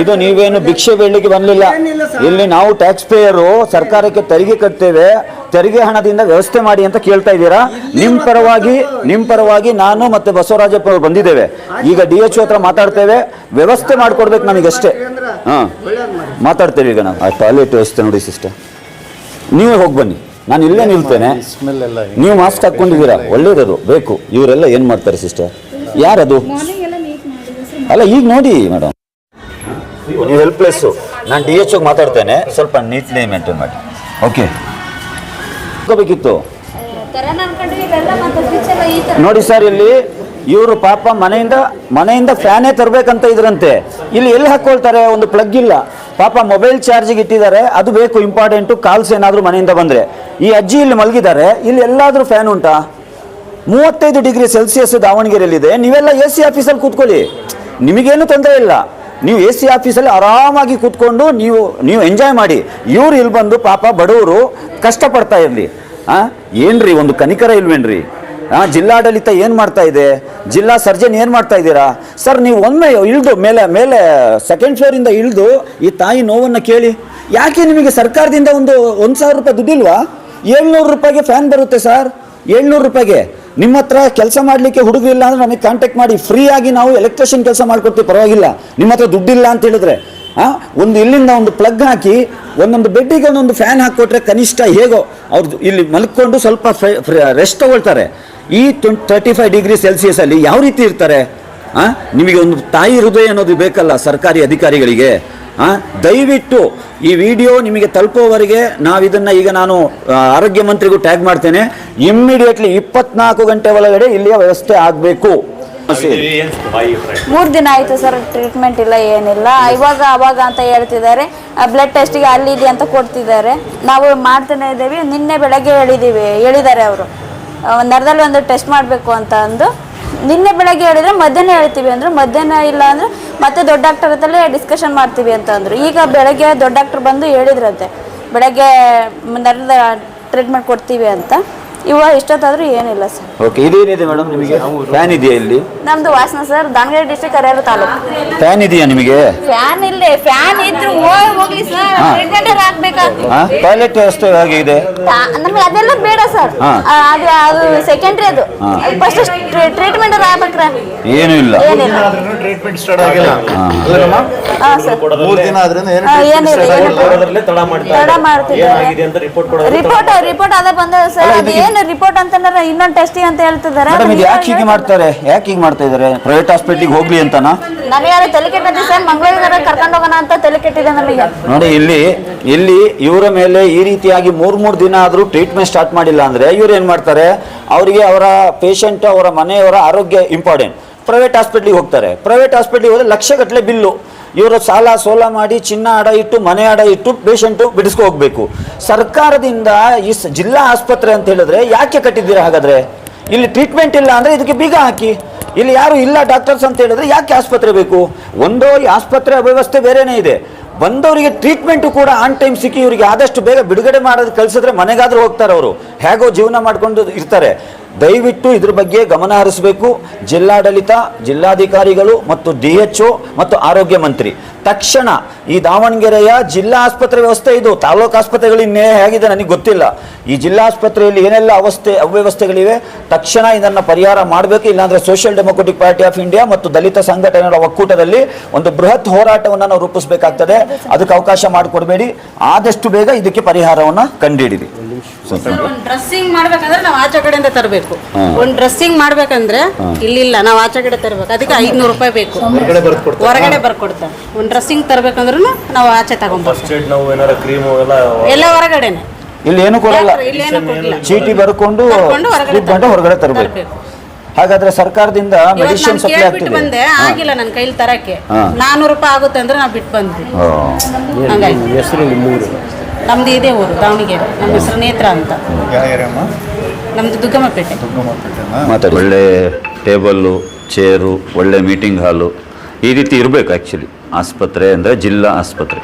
ಇದು ನೀವೇನು ಭಿಕ್ಷೆ ಬೇಡಲಿಕ್ಕೆ ಬಂದಿಲ್ಲ. ಇಲ್ಲಿ ನಾವು ಟ್ಯಾಕ್ಸ್ ಪೇಯರು ಸರ್ಕಾರಕ್ಕೆ ತೆರಿಗೆ ಕಟ್ತೇವೆ. ತೆರಿಗೆ ಹಣದಿಂದ ವ್ಯವಸ್ಥೆ ಮಾಡಿ ಅಂತ ಕೇಳ್ತಾ ಇದ್ದೀರಾ. ನಿಮ್ ಪರವಾಗಿ ನಾನು ಮತ್ತೆ ಬಸವರಾಜಪ್ಪ ಅವರು ಬಂದಿದ್ದೇವೆ. ಈಗ DHO ಹತ್ರ ಮಾತಾಡ್ತೇವೆ, ವ್ಯವಸ್ಥೆ ಮಾಡ್ಕೊಡ್ಬೇಕು ನಮಗಷ್ಟೇ. ಮಾತಾಡ್ತೇವೆ ಈಗ ನಾವು. ಆ ಟಾಯ್ಲೆಟ್ ವ್ಯವಸ್ಥೆ ನೋಡಿ ಸಿಸ್ಟರ್, ನೀವೇ ಹೋಗಿ ಬನ್ನಿ, ನಾನು ಇಲ್ಲೇ ನಿಲ್ತೇನೆ. ನೀವು ಮಾಸ್ಕ್ ಹಾಕೊಂಡಿದ್ದೀರಾ, ಒಳ್ಳೇದದು ಬೇಕು. ಇವರೆಲ್ಲ ಏನ್ ಮಾಡ್ತಾರೆ ಸಿಸ್ಟರ್? ಯಾರದು? ಅಲ್ಲ ಈಗ ನೋಡಿ ಮೇಡಮ್, ನೀವು ಹೆಲ್ಪ್ಲೆಸ್ಸು. ನಾನು DHO ಮಾತಾಡ್ತೇನೆ, ಸ್ವಲ್ಪ ನೀಟ್ಲಿ ಮೇಂಟೈನ್ ಮಾಡಿ. ಓಕೆ, ಬೇಕಿತ್ತು ನೋಡಿ ಸರ್. ಇಲ್ಲಿ ಇವರು ಪಾಪ ಮನೆಯಿಂದ ಫ್ಯಾನೇ ತರಬೇಕಂತ ಇದ್ರಂತೆ. ಇಲ್ಲಿ ಎಲ್ಲಿ ಹಾಕೊಳ್ತಾರೆ? ಒಂದು ಪ್ಲಗ್ ಇಲ್ಲ. ಪಾಪ ಮೊಬೈಲ್ ಚಾರ್ಜಿಗೆ ಇಟ್ಟಿದ್ದಾರೆ, ಅದು ಬೇಕು ಇಂಪಾರ್ಟೆಂಟು. ಕಾಲ್ಸ್ ಏನಾದರೂ ಮನೆಯಿಂದ ಬಂದರೆ. ಈ ಅಜ್ಜಿ ಇಲ್ಲಿ ಮಲಗಿದ್ದಾರೆ, ಇಲ್ಲಿ ಎಲ್ಲಾದರೂ ಫ್ಯಾನ್ ಉಂಟಾ? 35 ಡಿಗ್ರಿ ಸೆಲ್ಸಿಯಸ್ ದಾವಣಗೆರೆಯಲ್ಲಿದೆ. ನೀವೆಲ್ಲ AC ಆಫೀಸಲ್ಲಿ ಕೂತ್ಕೊಳ್ಳಿ, ನಿಮಗೇನು ತೊಂದರೆ ಇಲ್ಲ. ನೀವು AC ಆಫೀಸಲ್ಲಿ ಆರಾಮಾಗಿ ಕೂತ್ಕೊಂಡು ನೀವು ಎಂಜಾಯ್ ಮಾಡಿ. ಇವ್ರು ಇಲ್ಲಿ ಬಂದು ಪಾಪ ಬಡವರು ಕಷ್ಟಪಡ್ತಾ ಇರಲಿ. ಏನ್ರಿ ಒಂದು ಕನಿಕರ ಇಲ್ವೇನ್ರಿ? ಜಿಲ್ಲಾಡಳಿತ ಏನು ಮಾಡ್ತಾ ಇದೆ? ಜಿಲ್ಲಾ ಸರ್ಜನ್ ಏನು ಮಾಡ್ತಾ ಇದ್ದೀರಾ ಸರ್? ನೀವು ಒಮ್ಮೆ ಇಳಿದು ಮೇಲೆ 2nd ಫ್ಲೋರಿಂದ ಇಳಿದು ಈ ತಾಯಿ ನೋವನ್ನು ಕೇಳಿ. ಯಾಕೆ ನಿಮಗೆ ಸರ್ಕಾರದಿಂದ 1,000 ರೂಪಾಯಿ ದುಡ್ಡಿಲ್ವಾ? 700 ರೂಪಾಯಿಗೆ ಫ್ಯಾನ್ ಬರುತ್ತೆ ಸರ್. 700 ರೂಪಾಯಿಗೆ ನಿಮ್ಮ ಹತ್ರ ಕೆಲಸ ಮಾಡಲಿಕ್ಕೆ ಹುಡುಗರಿಲ್ಲ ಅಂದರೆ ನಮಗೆ ಕಾಂಟ್ಯಾಕ್ಟ್ ಮಾಡಿ, ಫ್ರೀಯಾಗಿ ನಾವು ಎಲೆಕ್ಟ್ರಿಷಿಯನ್ ಕೆಲಸ ಮಾಡ್ಕೊಡ್ತೀವಿ, ಪರವಾಗಿಲ್ಲ. ನಿಮ್ಮ ಹತ್ರ ದುಡ್ಡಿಲ್ಲ ಅಂತ ಹೇಳಿದ್ರೆ ಇಲ್ಲಿಂದ ಒಂದು ಪ್ಲಗ್ ಹಾಕಿ ಒಂದೊಂದು ಬೆಡ್ಡಿಗೆ ಒಂದೊಂದು ಫ್ಯಾನ್ ಹಾಕಿಕೊಟ್ರೆ ಕನಿಷ್ಠ ಹೇಗೋ ಅವ್ರು ಇಲ್ಲಿ ಮಲ್ಕೊಂಡು ಸ್ವಲ್ಪ ರೆಸ್ಟ್ ತಗೊಳ್ತಾರೆ. ಈ 35 ಡಿಗ್ರಿ ಸೆಲ್ಸಿಯಸ್ ಅಲ್ಲಿ ಯಾವ ರೀತಿ ಇರ್ತಾರೆ? ನಿಮಗೆ ಒಂದು ತಾಯಿ ಹೃದಯ ಅನ್ನೋದು ಬೇಕಲ್ಲ ಸರ್ಕಾರಿ ಅಧಿಕಾರಿಗಳಿಗೆ. ದಯವಿಟ್ಟು ಈ ವಿಡಿಯೋ ನಿಮಗೆ ತಲುಪುವವರೆಗೆ ಈಗ ನಾನು ಆರೋಗ್ಯ ಮಂತ್ರಿಗೂ ಟ್ಯಾಗ್ ಮಾಡ್ತೇನೆ. ಇಮ್ಮಿಡಿಯೇಟ್ಲಿ 24 ಗಂಟೆ ಒಳಗಡೆ ಇಲ್ಲಿಯ ವ್ಯವಸ್ಥೆ ಆಗಬೇಕು. 3 ದಿನ ಆಯ್ತು ಸರ್, ಟ್ರೀಟ್ಮೆಂಟ್ ಇಲ್ಲ, ಏನಿಲ್ಲ. ಅವಾಗ ಅಂತ ಹೇಳ್ತಿದ್ದಾರೆ. ಬ್ಲಡ್ ಟೆಸ್ಟಿಗೆ ಅಲ್ಲಿ ಇಲ್ಲಿ ಅಂತ ಕೊಡ್ತಿದ್ದಾರೆ. ನಾವು ಮಾಡ್ತಾನೆ ಇದ್ದೀವಿ. ನಿನ್ನೆ ಬೆಳಗ್ಗೆ ಹೇಳಿದ್ದಾರೆ ಅವರು, ನರದಲ್ಲಿ ಒಂದು ಟೆಸ್ಟ್ ಮಾಡಬೇಕು ಅಂತ ಅಂದು. ನಿನ್ನೆ ಬೆಳಗ್ಗೆ ಹೇಳಿದ್ರೆ ಮಧ್ಯಾಹ್ನ ಹೇಳ್ತೀವಿ ಅಂದರು. ಮಧ್ಯಾಹ್ನ ಇಲ್ಲ ಅಂದರೆ ಮತ್ತೆ ದೊಡ್ಡ ಡಾಕ್ಟರ್ ಹತ್ರಲ್ಲೇ ಡಿಸ್ಕಷನ್ ಮಾಡ್ತೀವಿ ಅಂತ ಅಂದರು. ಈಗ ಬೆಳಗ್ಗೆ ದೊಡ್ಡ ಡಾಕ್ಟರ್ ಬಂದು ಹೇಳಿದ್ರಂತೆ, ಬೆಳಗ್ಗೆ ನರದ ಟ್ರೀಟ್ಮೆಂಟ್ ಕೊಡ್ತೀವಿ ಅಂತ. ಇಷ್ಟೊತ್ತಾದ್ರೂ ಏನಿಲ್ಲ ಸರ್. ಓಕೆ, ಇದೇನಿದೆ ಮೇಡಮ್ ನಿಮಗೆ? ಫ್ಯಾನ್ ಇದೆಯಾ ಇಲ್ಲಿ? ನಮ್ದು ವಾಸನ sir, Davanagere district Harihar taluk. Fan ಇದೆಯಾ ನಿಮಗೆ? ಫ್ಯಾನ್ ಇಲ್ಲೇ, ಫ್ಯಾನ್ ಇದ್ರು ಹೋಗ್ಲಿ ಸರ್, ಟ್ರೀಟ್ಮೆಂಟ್ ಹಾಕ್ಬೇಕಾ? ಟಾಯ್ಲೆಟ್ ವ್ಯವಸ್ಥೆ ಹೇಗಿದೆ? ನಮ್ಗೆ ಅದೆಲ್ಲ ಬೇಡ ಸರ್, ಅದು ಸೆಕೆಂಡ್ರಿ. ಅದು ಫಸ್ಟ್ ಟ್ರೀಟ್ಮೆಂಟ್ ಆಗ್ಬೇಕ್ರ? ಏನು ಇಲ್ಲ, ಟ್ರೀಟ್ಮೆಂಟ್ ಸ್ಟಾರ್ಟ್ ಆಗಿಲ್ಲ. ರಿಪೋರ್ಟ್ ಅದ ಬಂದ ಸರ್. ಅದೇನು ರಿಪೋರ್ಟ್ ಅಂತ ಇನ್ನೊಂದು ಟೆಸ್ಟಿಂಗ್ ಅಂತ ಹೇಳ್ತಿದ್ದಾರೆ. ಯಾಕೆ ಹೀಗೆ ಮಾಡ್ತಾರೆ? ಯಾಕೆ ಹೀಗೆ ಮಾಡ್ತಾ ಇದಾರೆ? ಪ್ರೈವೇಟ್ ಹಾಸ್ಪಿಟ್ಲಿಗೆ ಹೋಗ್ಲಿ ಅಂತನಾ? ನನಗೆ ಅದು ತಲೆ ಕೆಟ್ಟಿದೆ ಸರ್. ಮಂಗಳೂರಿಗೆ ಕರ್ಕೊಂಡು ಹೋಗೋಣ ಅಂತ ತಲೆ ಕೆಟ್ಟಿದೆ ನಮಗೆ. ನೋಡಿ, ಇಲ್ಲಿ ಇವರ ಮೇಲೆ ಈ ರೀತಿಯಾಗಿ 3 ದಿನ ಆದ್ರೂ ಟ್ರೀಟ್ಮೆಂಟ್ ಸ್ಟಾರ್ಟ್ ಮಾಡಿಲ್ಲ ಅಂದ್ರೆ ಇವ್ರು ಏನ್ ಮಾಡ್ತಾರೆ? ಅವರಿಗೆ ಅವರ ಪೇಷಂಟ್, ಅವರ ಮನೆಯವರ ಆರೋಗ್ಯ ಇಂಪಾರ್ಟೆಂಟ್. ಪ್ರೈವೇಟ್ ಹಾಸ್ಪಿಟ್ಲಿಗೆ ಹೋಗ್ತಾರೆ. ಪ್ರೈವೇಟ್ ಹಾಸ್ಪಿಟ್ಲಿಗೆ ಹೋದ್ರೆ ಲಕ್ಷಗಟ್ಟಲೆ ಬಿಲ್ಲು. ಇವರು ಸಾಲ ಸೋಲ ಮಾಡಿ ಚಿನ್ನ ಅಡ ಇಟ್ಟು ಮನೆ ಅಡ ಇಟ್ಟು ಪೇಷಂಟು ಬಿಡಿಸ್ಕೊ ಹೋಗ್ಬೇಕು. ಸರ್ಕಾರದಿಂದ ಈ ಜಿಲ್ಲಾ ಆಸ್ಪತ್ರೆ ಅಂತ ಹೇಳಿದ್ರೆ ಯಾಕೆ ಕಟ್ಟಿದ್ದೀರಾ? ಹಾಗಾದ್ರೆ ಇಲ್ಲಿ ಟ್ರೀಟ್ಮೆಂಟ್ ಇಲ್ಲ ಅಂದ್ರೆ ಇದಕ್ಕೆ ಬೀಗ ಹಾಕಿ. ಇಲ್ಲಿ ಯಾರು ಇಲ್ಲ ಡಾಕ್ಟರ್ಸ್ ಅಂತ ಹೇಳಿದ್ರೆ ಯಾಕೆ ಆಸ್ಪತ್ರೆ ಬೇಕು? ಈ ಆಸ್ಪತ್ರೆ ಅವ್ಯವಸ್ಥೆ ಬೇರೆನೇ ಇದೆ. ಬಂದವರಿಗೆ ಟ್ರೀಟ್ಮೆಂಟು ಕೂಡ ಆನ್ ಟೈಮ್ ಸಿಕ್ಕಿ ಇವರಿಗೆ ಆದಷ್ಟು ಬೇಗ ಬಿಡುಗಡೆ ಮಾಡೋದು ಕಳಿಸಿದ್ರೆ ಮನೆಗಾದ್ರೂ ಹೋಗ್ತಾರೆ ಅವರು, ಹೇಗೋ ಜೀವನ ಮಾಡ್ಕೊಂಡು ಇರ್ತಾರೆ. ದಯವಿಟ್ಟು ಇದ್ರ ಬಗ್ಗೆ ಗಮನ ಹರಿಸಬೇಕು ಜಿಲ್ಲಾಡಳಿತ, ಜಿಲ್ಲಾಧಿಕಾರಿಗಳು ಮತ್ತು DHO ಮತ್ತು ಆರೋಗ್ಯ ಮಂತ್ರಿ. ತಕ್ಷಣ ಈ ದಾವಣಗೆರೆಯ ಜಿಲ್ಲಾ ಆಸ್ಪತ್ರೆ ವ್ಯವಸ್ಥೆ ಇದು, ತಾಲೂಕು ಆಸ್ಪತ್ರೆಗಳು ಇನ್ನೇ ಹೇಗಿದೆ ನನಗೆ ಗೊತ್ತಿಲ್ಲ. ಈ ಜಿಲ್ಲಾ ಆಸ್ಪತ್ರೆಯಲ್ಲಿ ಏನೆಲ್ಲ ಅವ್ಯವಸ್ಥೆಗಳಿವೆ, ತಕ್ಷಣ ಇದನ್ನು ಪರಿಹಾರ ಮಾಡಬೇಕು. ಇಲ್ಲಾಂದರೆ social democratic party of India ಮತ್ತು ದಲಿತ ಸಂಘಟನೆಗಳ ಒಕ್ಕೂಟದಲ್ಲಿ ಒಂದು ಬೃಹತ್ ಹೋರಾಟವನ್ನು ನಾವು ರೂಪಿಸಬೇಕಾಗ್ತದೆ. ಅದಕ್ಕೆ ಅವಕಾಶ ಮಾಡಿಕೊಡ್ಬೇಡಿ, ಆದಷ್ಟು ಬೇಗ ಇದಕ್ಕೆ ಪರಿಹಾರವನ್ನು ಕಂಡುಹಿಡಿರಿ. ಒಂದು ಡ್ರೆಸ್ಸಿಂಗ್ ಮಾಡ್ಬೇಕಂದ್ರೆ ನಾವು ಆಚೆ ಕಡೆಯಿಂದ ತರಬೇಕು. ಒಂದು ಡ್ರೆಸ್ಸಿಂಗ್ ಮಾಡ್ಬೇಕಂದ್ರೆ ಇಲ್ಲಿಲ್ಲ, ನಾವು ಆಚೆ ಕಡೆ ತರಬೇಕು. ಅದಕ್ಕೆ 500 ರೂಪಾಯಿ ಬೇಕು, ಹೊರಗಡೆ ಬರ್ಕೊಡ್ತಾರೆ. ಒಂದು ಡ್ರೆಸ್ಸಿಂಗ್ ತರಬೇಕಂದ್ರೂ ನಾವು ಆಚೆ ತಗೊಂಡ್ಬರ್ತೀವಿ, ಎಲ್ಲ ಹೊರಗಡೆನೆ. ಇಲ್ಲಿ ಏನು ಕೊಡಲ್ಲ, ಇಲ್ಲೇನು ಕೊಡಲ್ಲ. ಚೀಟಿ ಬರ್ಕೊಂಡು ಹೊರಗಡೆ ತರಬೇಕು. ಹಾಗಾದ್ರೆ ಸರ್ಕಾರದಿಂದ ಮೆಡಿಸಿನ್ ಸಪ್ಲೈ ಕೇಳ್ಬಿಟ್ಟು ಆಗ್ತಿದೆ. ಬಂದೆ, ಆಗಿಲ್ಲ ನನ್ನ ಕೈಲಿ ತರಕ್ಕೆ. 400 ರೂಪಾಯಿ ಆಗುತ್ತೆ ಅಂದ್ರೆ ನಾವು ಬಿಟ್ಟು ಬಂದ್ವಿ. ಹಂಗಾಗಿ ನಮ್ದು ಇದೇ ಊರು ದಾವಣಗೆರೆ, ನಮ್ಮ ಹೆಸರು ನೇತ್ರ ಅಂತ. ನಮ್ದು ದುಗ್ಗಮ್ಮಪೇಟೆ. ಮಾತಾಡಿ. ಒಳ್ಳೆ ಟೇಬಲ್ಲು, ಚೇರು, ಒಳ್ಳೆ ಮೀಟಿಂಗ್ ಹಾಲು ಈ ರೀತಿ ಇರಬೇಕು ಆ್ಯಕ್ಚುಲಿ ಆಸ್ಪತ್ರೆ ಅಂದರೆ, ಜಿಲ್ಲಾ ಆಸ್ಪತ್ರೆ.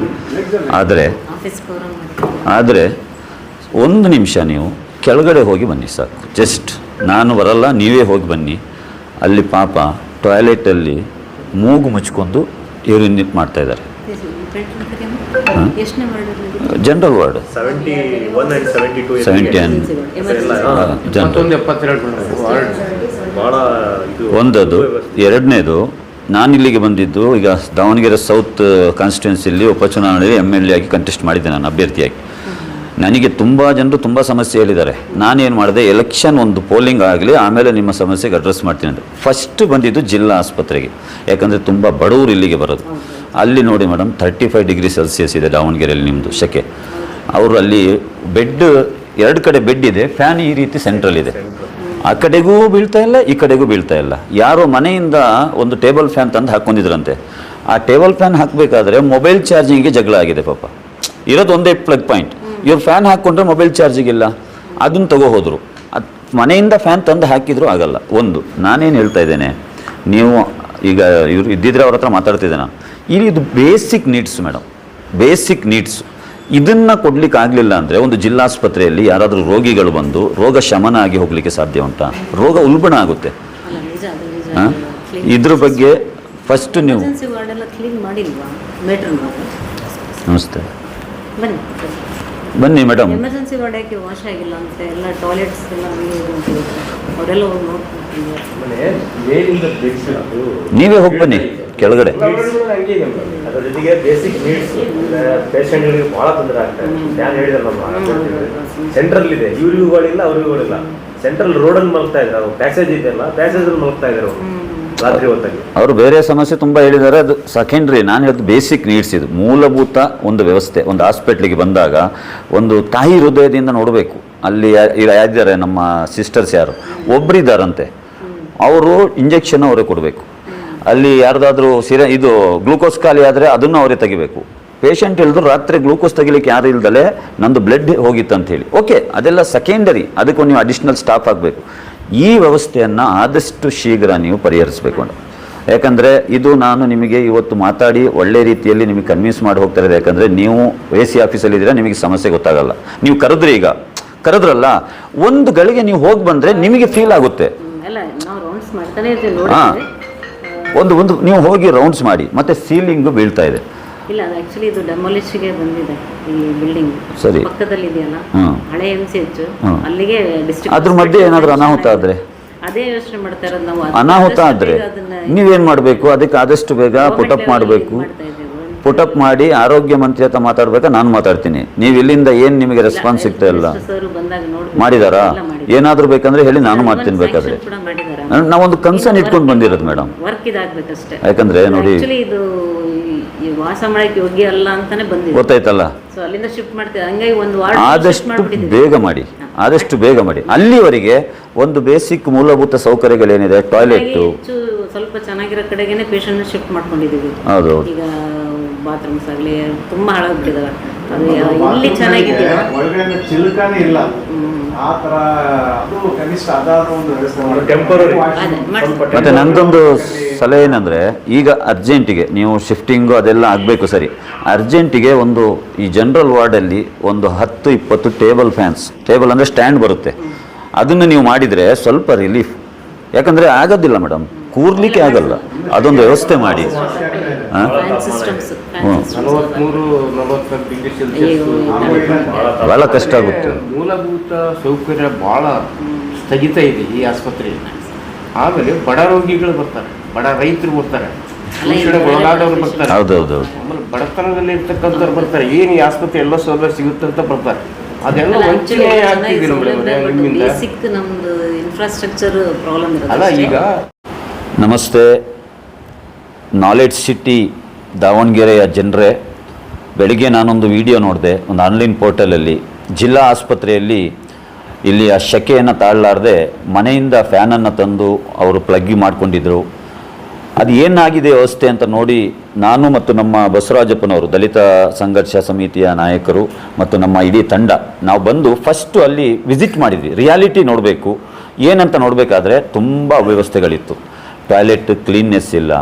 ಆದರೆ ಒಂದು ನಿಮಿಷ ನೀವು ಕೆಳಗಡೆ ಹೋಗಿ ಬನ್ನಿ ಸಾಕು. ಜಸ್ಟ್ ನಾನು ಬರಲ್ಲ, ನೀವೇ ಹೋಗಿ ಬನ್ನಿ. ಅಲ್ಲಿ ಪಾಪ ಟಾಯ್ಲೆಟಲ್ಲಿ ಮೂಗು ಮುಚ್ಕೊಂಡು ಯೂರಿನ್ ಮಾಡ್ತಾ ಇದ್ದಾರೆ. General ward 70 ಒಂದದು. ಎರಡನೇದು, ನಾನಿಲ್ಲಿಗೆ ಬಂದಿದ್ದು ಈಗ ದಾವಣಗೆರೆ ಸೌತ್ ಕಾನ್ಸ್ಟಿಟ್ಯೂನ್ಸಿಯಲ್ಲಿ ಉಪಚುನಾವಣೆಯಲ್ಲಿ MLA ಆಗಿ ಕಂಟೆಸ್ಟ್ ಮಾಡಿದ್ದೆ ನಾನು ಅಭ್ಯರ್ಥಿಯಾಗಿ. ನನಗೆ ತುಂಬ ಜನರು ತುಂಬ ಸಮಸ್ಯೆ ಹೇಳಿದ್ದಾರೆ. ನಾನೇನು ಮಾಡಿದೆ, ಎಲೆಕ್ಷನ್ ಒಂದು ಪೋಲಿಂಗ್ ಆಗಲಿ, ಆಮೇಲೆ ನಿಮ್ಮ ಸಮಸ್ಯೆಗೆ ಅಡ್ರೆಸ್ ಮಾಡ್ತೀನಿ ಅಂತ ಫಸ್ಟ್ ಬಂದಿದ್ದು ಜಿಲ್ಲಾ ಆಸ್ಪತ್ರೆಗೆ. ಯಾಕಂದರೆ ತುಂಬ ಬಡವರು ಇಲ್ಲಿಗೆ ಬರೋದು. ಅಲ್ಲಿ ನೋಡಿ ಮೇಡಮ್, 35 ಡಿಗ್ರಿ ಸೆಲ್ಸಿಯಸ್ ಇದೆ ದಾವಣಗೆರೆಯಲ್ಲಿ ನಿಮ್ಮದು ಸೆಕೆ. ಅವರು ಅಲ್ಲಿ ಬೆಡ್ 2 ಕಡೆ ಬೆಡ್ ಇದೆ, ಫ್ಯಾನ್ ಈ ರೀತಿ ಸೆಂಟ್ರಲ್ ಇದೆ. ಆ ಕಡೆಗೂ ಬೀಳ್ತಾ ಇಲ್ಲ, ಈ ಕಡೆಗೂ ಬೀಳ್ತಾ ಇಲ್ಲ. ಯಾರೋ ಮನೆಯಿಂದ ಒಂದು ಟೇಬಲ್ ಫ್ಯಾನ್ ತಂದು ಹಾಕ್ಕೊಂಡಿದ್ರಂತೆ. ಆ ಟೇಬಲ್ ಫ್ಯಾನ್ ಹಾಕಬೇಕಾದ್ರೆ ಮೊಬೈಲ್ ಚಾರ್ಜಿಂಗಿಗೆ ಜಗಳ ಆಗಿದೆ ಪಾಪ. ಇರೋದು ಒಂದೇ ಪ್ಲಗ್ ಪಾಯಿಂಟ್. ಇವ್ರು ಫ್ಯಾನ್ ಹಾಕ್ಕೊಂಡ್ರೆ ಮೊಬೈಲ್ ಚಾರ್ಜಿಗಿಲ್ಲ, ಅದನ್ನು ತಗೋ ಹೋದರು. ಅದು ಮನೆಯಿಂದ ಫ್ಯಾನ್ ತಂದು ಹಾಕಿದರೂ ಆಗಲ್ಲ. ಒಂದು ನಾನೇನು ಹೇಳ್ತಾ ಇದ್ದೇನೆ, ನೀವು ಈಗ ಇವರು ಇದ್ದಿದ್ರೆ ಅವ್ರ ಹತ್ರ ಮಾತಾಡ್ತಿದ್ದೆ ನಾನು. ಇದು basic needs madam, basic needs. ಇದನ್ನು ಕೊಡ್ಲಿಕ್ಕೆ ಆಗಲಿಲ್ಲ ಅಂದರೆ ಒಂದು ಜಿಲ್ಲಾಸ್ಪತ್ರೆಯಲ್ಲಿ ಯಾರಾದರೂ ರೋಗಿಗಳು ಬಂದು ರೋಗ ಶಮನ ಆಗಿ ಹೋಗಲಿಕ್ಕೆ ಸಾಧ್ಯ ಉಂಟಾ? ರೋಗ ಉಲ್ಬಣ ಆಗುತ್ತೆ. ಇದ್ರ ಬಗ್ಗೆ ಫಸ್ಟ್ ನೀವು ನಮಸ್ತೆ ಬನ್ನಿ ಮೇಡಮ್. ಎಮರ್ಜೆನ್ಸಿ ವಾರ್ಡ್ ಯಾಕೆ ವಾಶ್ ಆಗಿಲ್ಲ ಅಂತ ಎಲ್ಲ ಟಾಯ್ಲೆಟ್ಸ್ ಎಲ್ಲ ಅವರೆಲ್ಲ ನೀವೇ ಹೋಗಿ ಬನ್ನಿ ಕೆಳಗಡೆ. ಅದರ ಜೊತೆಗೆ ಬೇಸಿಕ್ ನೀಡ್ಸ್ ಪೇಷಂಟ್ಗಳಿಗೆ ಭಾಳ ತೊಂದರೆ ಆಗ್ತದೆ. ನಾನು ಹೇಳಿದ್ರಲ್ಲ, ಸೆಂಟ್ರಲ್ ಇದೆ, ಇವ್ರಿಗೂಗಳಿಲ್ಲ ಅವ್ರಿಗೂಗಳಿಲ್ಲ. ಸೆಂಟ್ರಲ್ ರೋಡಲ್ಲಿ ಮಲಗ್ತಾ ಇದ್ದಾರೆ, ಪ್ಯಾಸೇಜ್ ಇದೆಯಲ್ಲ, ಪ್ಯಾಸೇಜಲ್ಲಿ ಮಲಗ್ತಾ ಇದ್ದಾರೆ ಅವರು ರಾತ್ರಿ ಹೊತ್ತಾಗಿ. ಅವರು ಬೇರೆ ಸಮಸ್ಯೆ ತುಂಬ ಹೇಳಿದ್ದಾರೆ, ಅದು ಸೆಕೆಂಡ್ರಿ. ನಾನು ಹೇಳಿದ್ದು ಬೇಸಿಕ್ ನೀಡ್ಸ್. ಇದು ಮೂಲಭೂತ ಒಂದು ವ್ಯವಸ್ಥೆ. ಒಂದು ಹಾಸ್ಪಿಟ್ಲಿಗೆ ಬಂದಾಗ ಒಂದು ತಾಯಿ ಹೃದಯದಿಂದ ನೋಡಬೇಕು. ಅಲ್ಲಿ ಯಾರಿದ್ದಾರೆ ನಮ್ಮ ಸಿಸ್ಟರ್ಸ್, ಯಾರು ಒಬ್ಬರಿದ್ದಾರಂತೆ, ಅವರು ಇಂಜೆಕ್ಷನ್ ಅವರೇ ಕೊಡಬೇಕು. ಅಲ್ಲಿ ಯಾರ್ದಾದ್ರೂ ಇದು ಗ್ಲೂಕೋಸ್ ಖಾಲಿ ಆದರೆ ಅದನ್ನು ಅವರೇ ತೆಗಿಬೇಕು. ಪೇಷಂಟ್ ಹೇಳಿದ್ರು ರಾತ್ರಿ ಗ್ಲೂಕೋಸ್ ತೆಗಿಲಿಕ್ಕೆ ಯಾರು ಇಲ್ದಲೆ ನಂದು ಬ್ಲಡ್ ಹೋಗಿತ್ತು ಅಂತ ಹೇಳಿ. ಓಕೆ, ಅದೆಲ್ಲ ಸೆಕೆಂಡರಿ, ಅದಕ್ಕೂ ನೀವು ಅಡಿಷ್ನಲ್ ಸ್ಟಾಫ್ ಆಗಬೇಕು. ಈ ವ್ಯವಸ್ಥೆಯನ್ನು ಆದಷ್ಟು ಶೀಘ್ರ ನೀವು ಪರಿಹರಿಸಬೇಕು. ಯಾಕಂದರೆ ಇದು ನಾನು ನಿಮಗೆ ಇವತ್ತು ಮಾತಾಡಿ ಒಳ್ಳೆ ರೀತಿಯಲ್ಲಿ ನಿಮಗೆ ಕನ್ವಿನ್ಸ್ ಮಾಡಿ ಹೋಗ್ತಾ ಇರೋದು. ಯಾಕಂದರೆ ನೀವು AC ಆಫೀಸಲ್ಲಿ ಇದ್ದೀರಾ, ನಿಮಗೆ ಸಮಸ್ಯೆ ಗೊತ್ತಾಗಲ್ಲ. ನೀವು ಕರೆದ್ರಿ, ಈಗ ಕರೆದ್ರಲ್ಲ, ಒಂದು ಗಳಿಗೆ ನೀವು ಹೋಗಿ ಬಂದರೆ ನಿಮಗೆ ಫೀಲ್ ಆಗುತ್ತೆ. ಹಾಂ, ಒಂದು ನೀವು ಹೋಗಿ ರೌಂಡ್ಸ್ ಮಾಡಿ. ಮತ್ತು ಸೀಲಿಂಗು ಬೀಳ್ತಾ ಇದೆ. ಇಲ್ಲ, ಅದು ಆಕ್ಚುಲಿ ಇದು ಡೆಮಾಲಿಷ್ಗೆ ಬಂದಿದೆ ಈ ಬಿಲ್ಡಿಂಗ್. ಸರಿ, ಪಕ್ಕದಲ್ಲಿ ಇದೆಯಲ್ಲ ಹಳೆ MCH, ಅಲ್ಲಿಗೆ ಡಿಸ್ಟ್ರಿಕ್ಟ್. ಅದ್ರ ಮಧ್ಯೆ ಏನಾದರೂ ಅನಾಹುತ ಆದರೆ ಅದೇ ಯೋಚನೆ ಮಾಡ್ತಾ ಇರೋದು ನಾವು. ಅನಾಹುತ ಆದರೆ ನೀವೇನು ಮಾಡಬೇಕು, ಅದಕ್ಕೆ ಆದಷ್ಟು ಬೇಗ ಪುಟಪ್ ಮಾಡಬೇಕು. ಪುಟಪ್ ಮಾಡಿ ಆರೋಗ್ಯ ಮಂತ್ರಿ ಹತ್ರ ಮಾತಾಡ್ಬೇಕಾ, ನಾನು ಮಾತಾಡ್ತೀನಿ. ನೀವು ಇಲ್ಲಿಂದ ಏನು ನಿಮಗೆ ರೆಸ್ಪಾನ್ಸ್ ಸಿಗ್ತಾ ಇಲ್ಲ ಮಾಡಿದಾರಾ? ಏನಾದರೂ ಬೇಕಂದ್ರೆ ಹೇಳಿ, ನಾನು ಮಾಡ್ತೀನಿ. ಬೇಕಾದ್ರೆ ನಾವೊಂದು ಕನ್ಸರ್ನ್ ಇಟ್ಕೊಂಡು ಬಂದಿರೋದು ಮೇಡಮ್. ವರ್ಕ್ ಇದಾಗಬೇಕಷ್ಟೇ. ಯಾಕಂದ್ರೆ ನೋಡಿ, ಇದು ವಾಸ ಮಾಡಕ್ಕೆ ಯೋಗ್ಯ ಅಲ್ಲ ಅಂತಾನೆ ಬಂದಿದೆ, ಗೊತ್ತಾಯ್ತಲ್ಲ. ಸೊ ಅಲ್ಲಿಂದ ಶಿಫ್ಟ್ ಮಾಡ್ತೀವಿ. ಹಂಗಾಗಿ ಒಂದು ವಾರ್ಡ್ ಆದಷ್ಟು ಬೇಗ ಮಾಡಿ, ಆದಷ್ಟು ಬೇಗ ಮಾಡಿ. ಅಲ್ಲಿವರೆಗೆ ಒಂದು ಬೇಸಿಕ್ ಮೂಲಭೂತ ಸೌಕರ್ಯಗಳೇನಿದೆ, ಟಾಯ್ಲೆಟ್ ಸ್ವಲ್ಪ ಚೆನ್ನಾಗಿರೋ ಕಡೆಗೇನೆ ಪೇಷಂಟ್ ಶಿಫ್ಟ್ ಮಾಡ್ಕೊಂಡಿದ್ದೀವಿ. ಹೌದು, ಈಗ ಬಾತ್ರೂಮ್ಸ್ ಆಗಲಿ ತುಂಬ ಹಾಳಾಗ್ಬಿಟ್ಟಿದಾವೆ. ಅದು ಇಲ್ಲಿ ಚೆನ್ನಾಗಿದೆಯಾ, ಒಳಗಡೆ ಚಿಲ್ಕಾನೇ ಇಲ್ಲ. ಆ ಥರ ಅದು ಕನಿಷ್ಠ ಅದಾದ ಒಂದು ವ್ಯವಸ್ಥೆ ಟೆಂಪರರಿ ಮತ್ತು ನಂದೊಂದು ಸಲಹೆ ಏನಂದರೆ, ಈಗ ಅರ್ಜೆಂಟಿಗೆ ನೀವು ಶಿಫ್ಟಿಂಗು ಅದೆಲ್ಲ ಆಗಬೇಕು ಸರಿ, ಅರ್ಜೆಂಟಿಗೆ ಒಂದು ಈ ಜನರಲ್ ವಾರ್ಡಲ್ಲಿ ಒಂದು 10-20 ಟೇಬಲ್ ಅಂದರೆ ಸ್ಟ್ಯಾಂಡ್ ಬರುತ್ತೆ, ಅದನ್ನು ನೀವು ಮಾಡಿದರೆ ಸ್ವಲ್ಪ ರಿಲೀಫ್. ಯಾಕಂದರೆ ಆಗೋದಿಲ್ಲ ಮೇಡಮ್, ಕೂರ್ಲಿಕ್ಕೆ ಆಗಲ್ಲ, ಅದೊಂದು ವ್ಯವಸ್ಥೆ ಮಾಡಿ. ಭಾಳ ಕಷ್ಟ ಆಗುತ್ತೆ. ಮೂಲಭೂತ ಸೌಕರ್ಯ ಭಾಳ ಸ್ಥಗಿತ ಇದೆ ಈ ಆಸ್ಪತ್ರೆಯಲ್ಲಿ. ಆಮೇಲೆ ಬಡ ರೋಗಿಗಳು ಬರ್ತಾರೆ, ಬಡ ರೈತರು ಬರ್ತಾರೆ, ಶೋಷಣೆಗೆ ಒಳಗಾದವರು ಬರ್ತಾರೆ, ಹೌದೌದು. ಆಮೇಲೆ ಬಡತನದಲ್ಲಿ ಇರ್ತಕ್ಕಂಥವ್ರು ಬರ್ತಾರೆ. ಏನು ಈ ಆಸ್ಪತ್ರೆ ಎಲ್ಲ ಸೌಲಭ್ಯ ಸಿಗುತ್ತೆ ಅಂತ ಬರ್ತಾರೆ. ಅದೆಲ್ಲ ವಂಚನೆ ಆಗ್ತಿದೆ ನಿಮ್ಮಿಂದ. ಬೇಸಿಕ್ ನಮ್ದು ಇನ್ಫ್ರಾಸ್ಟ್ರಕ್ಚರ್ ಪ್ರಾಬ್ಲಮ್ ಅಲ್ಲ ಇರೋದು. ಈಗ ನಮಸ್ತೆ, ನಾಲೆಡ್ಜ್ ಸಿಟಿ ದಾವಣಗೆರೆಯ ಜನರೇ, ಬೆಳಿಗ್ಗೆ ನಾನೊಂದು ವಿಡಿಯೋ ನೋಡಿದೆ ಒಂದು ಆನ್ಲೈನ್ ಪೋರ್ಟಲಲ್ಲಿ. ಜಿಲ್ಲಾ ಆಸ್ಪತ್ರೆಯಲ್ಲಿ ಇಲ್ಲಿ ಆ ಶೆಕೆಯನ್ನು ತಾಳಲಾರದೆ ಮನೆಯಿಂದ ಫ್ಯಾನನ್ನು ತಂದು ಅವರು ಪ್ಲಗ್ ಮಾಡ್ಕೊಂಡಿದ್ರು. ಅದು ಏನಾಗಿದೆ ವ್ಯವಸ್ಥೆ ಅಂತ ನೋಡಿ ನಾನು ಮತ್ತು ನಮ್ಮ ಬಸವರಾಜಪ್ಪನವರು, ದಲಿತ ಸಂಘರ್ಷ ಸಮಿತಿಯ ನಾಯಕರು ಮತ್ತು ನಮ್ಮ ಇಡೀ ತಂಡ ನಾವು ಬಂದು ಫಸ್ಟು ಅಲ್ಲಿ ವಿಸಿಟ್ ಮಾಡಿದ್ವಿ. ರಿಯಾಲಿಟಿ ನೋಡಬೇಕು, ಏನಂತ ನೋಡಬೇಕಾದ್ರೆ ತುಂಬ ಅವ್ಯವಸ್ಥೆಗಳಿತ್ತು. ಟಾಯ್ಲೆಟ್ ಕ್ಲೀನ್ನೆಸ್ ಇಲ್ಲ,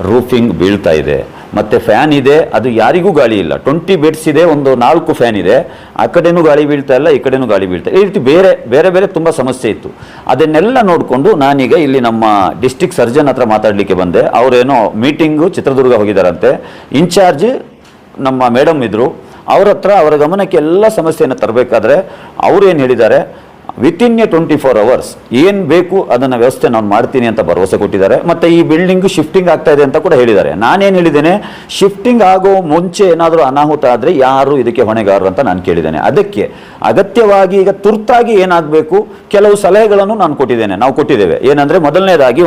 ರೂಫಿಂಗ್ ಬೀಳ್ತಾ ಇದೆ, ಮತ್ತು ಫ್ಯಾನ್ ಇದೆ, ಅದು ಯಾರಿಗೂ ಗಾಳಿ ಇಲ್ಲ. 20 ಬೆಡ್ಸ್ ಇದೆ, ಒಂದು 4 ಫ್ಯಾನ್ ಇದೆ, ಆ ಕಡೆನೂ ಗಾಳಿ ಬೀಳ್ತಾ ಇಲ್ಲ, ಈ ಕಡೆನೂ ಗಾಳಿ ಬೀಳ್ತಾ ಇಲ್ಲ. ಈ ರೀತಿ ಬೇರೆ ಬೇರೆ ತುಂಬ ಸಮಸ್ಯೆ ಇತ್ತು. ಅದನ್ನೆಲ್ಲ ನೋಡಿಕೊಂಡು ನಾನೀಗ ಇಲ್ಲಿ ನಮ್ಮ ಡಿಸ್ಟ್ರಿಕ್ಟ್ ಸರ್ಜನ್ ಹತ್ರ ಮಾತಾಡಲಿಕ್ಕೆ ಬಂದೆ. ಅವರೇನೋ ಮೀಟಿಂಗು ಚಿತ್ರದುರ್ಗ ಹೋಗಿದ್ದಾರಂತೆ, ಇನ್ಚಾರ್ಜ್ ನಮ್ಮ ಮೇಡಮ್ ಇದ್ದರು, ಅವ್ರ ಹತ್ರ ಅವರ ಗಮನಕ್ಕೆ ಎಲ್ಲ ಸಮಸ್ಯೆಯನ್ನು ತರಬೇಕಾದ್ರೆ ಅವರು ಏನು ಹೇಳಿದ್ದಾರೆ, ವಿತಿನ್ 24 hours ಏನು ಬೇಕು ಅದನ್ನು ವ್ಯವಸ್ಥೆ ನಾನು ಮಾಡ್ತೀನಿ ಅಂತ ಭರವಸೆ ಕೊಟ್ಟಿದ್ದಾರೆ. ಮತ್ತು ಈ ಬಿಲ್ಡಿಂಗು ಶಿಫ್ಟಿಂಗ್ ಆಗ್ತಾ ಇದೆ ಅಂತ ಕೂಡ ಹೇಳಿದ್ದಾರೆ. ನಾನೇನು ಹೇಳಿದ್ದೇನೆ, ಶಿಫ್ಟಿಂಗ್ ಆಗೋ ಮುಂಚೆ ಏನಾದರೂ ಅನಾಹುತ ಆದರೆ ಯಾರು ಇದಕ್ಕೆ ಹೊಣೆಗಾರರು ಅಂತ ನಾನು ಕೇಳಿದ್ದೇನೆ. ಅದಕ್ಕೆ ಅಗತ್ಯವಾಗಿ ಈಗ ತುರ್ತಾಗಿ ಏನಾಗಬೇಕು ಕೆಲವು ಸಲಹೆಗಳನ್ನು ನಾನು ಕೊಟ್ಟಿದ್ದೇನೆ, ನಾವು ಕೊಟ್ಟಿದ್ದೇವೆ. ಏನಂದರೆ, ಮೊದಲನೇದಾಗಿ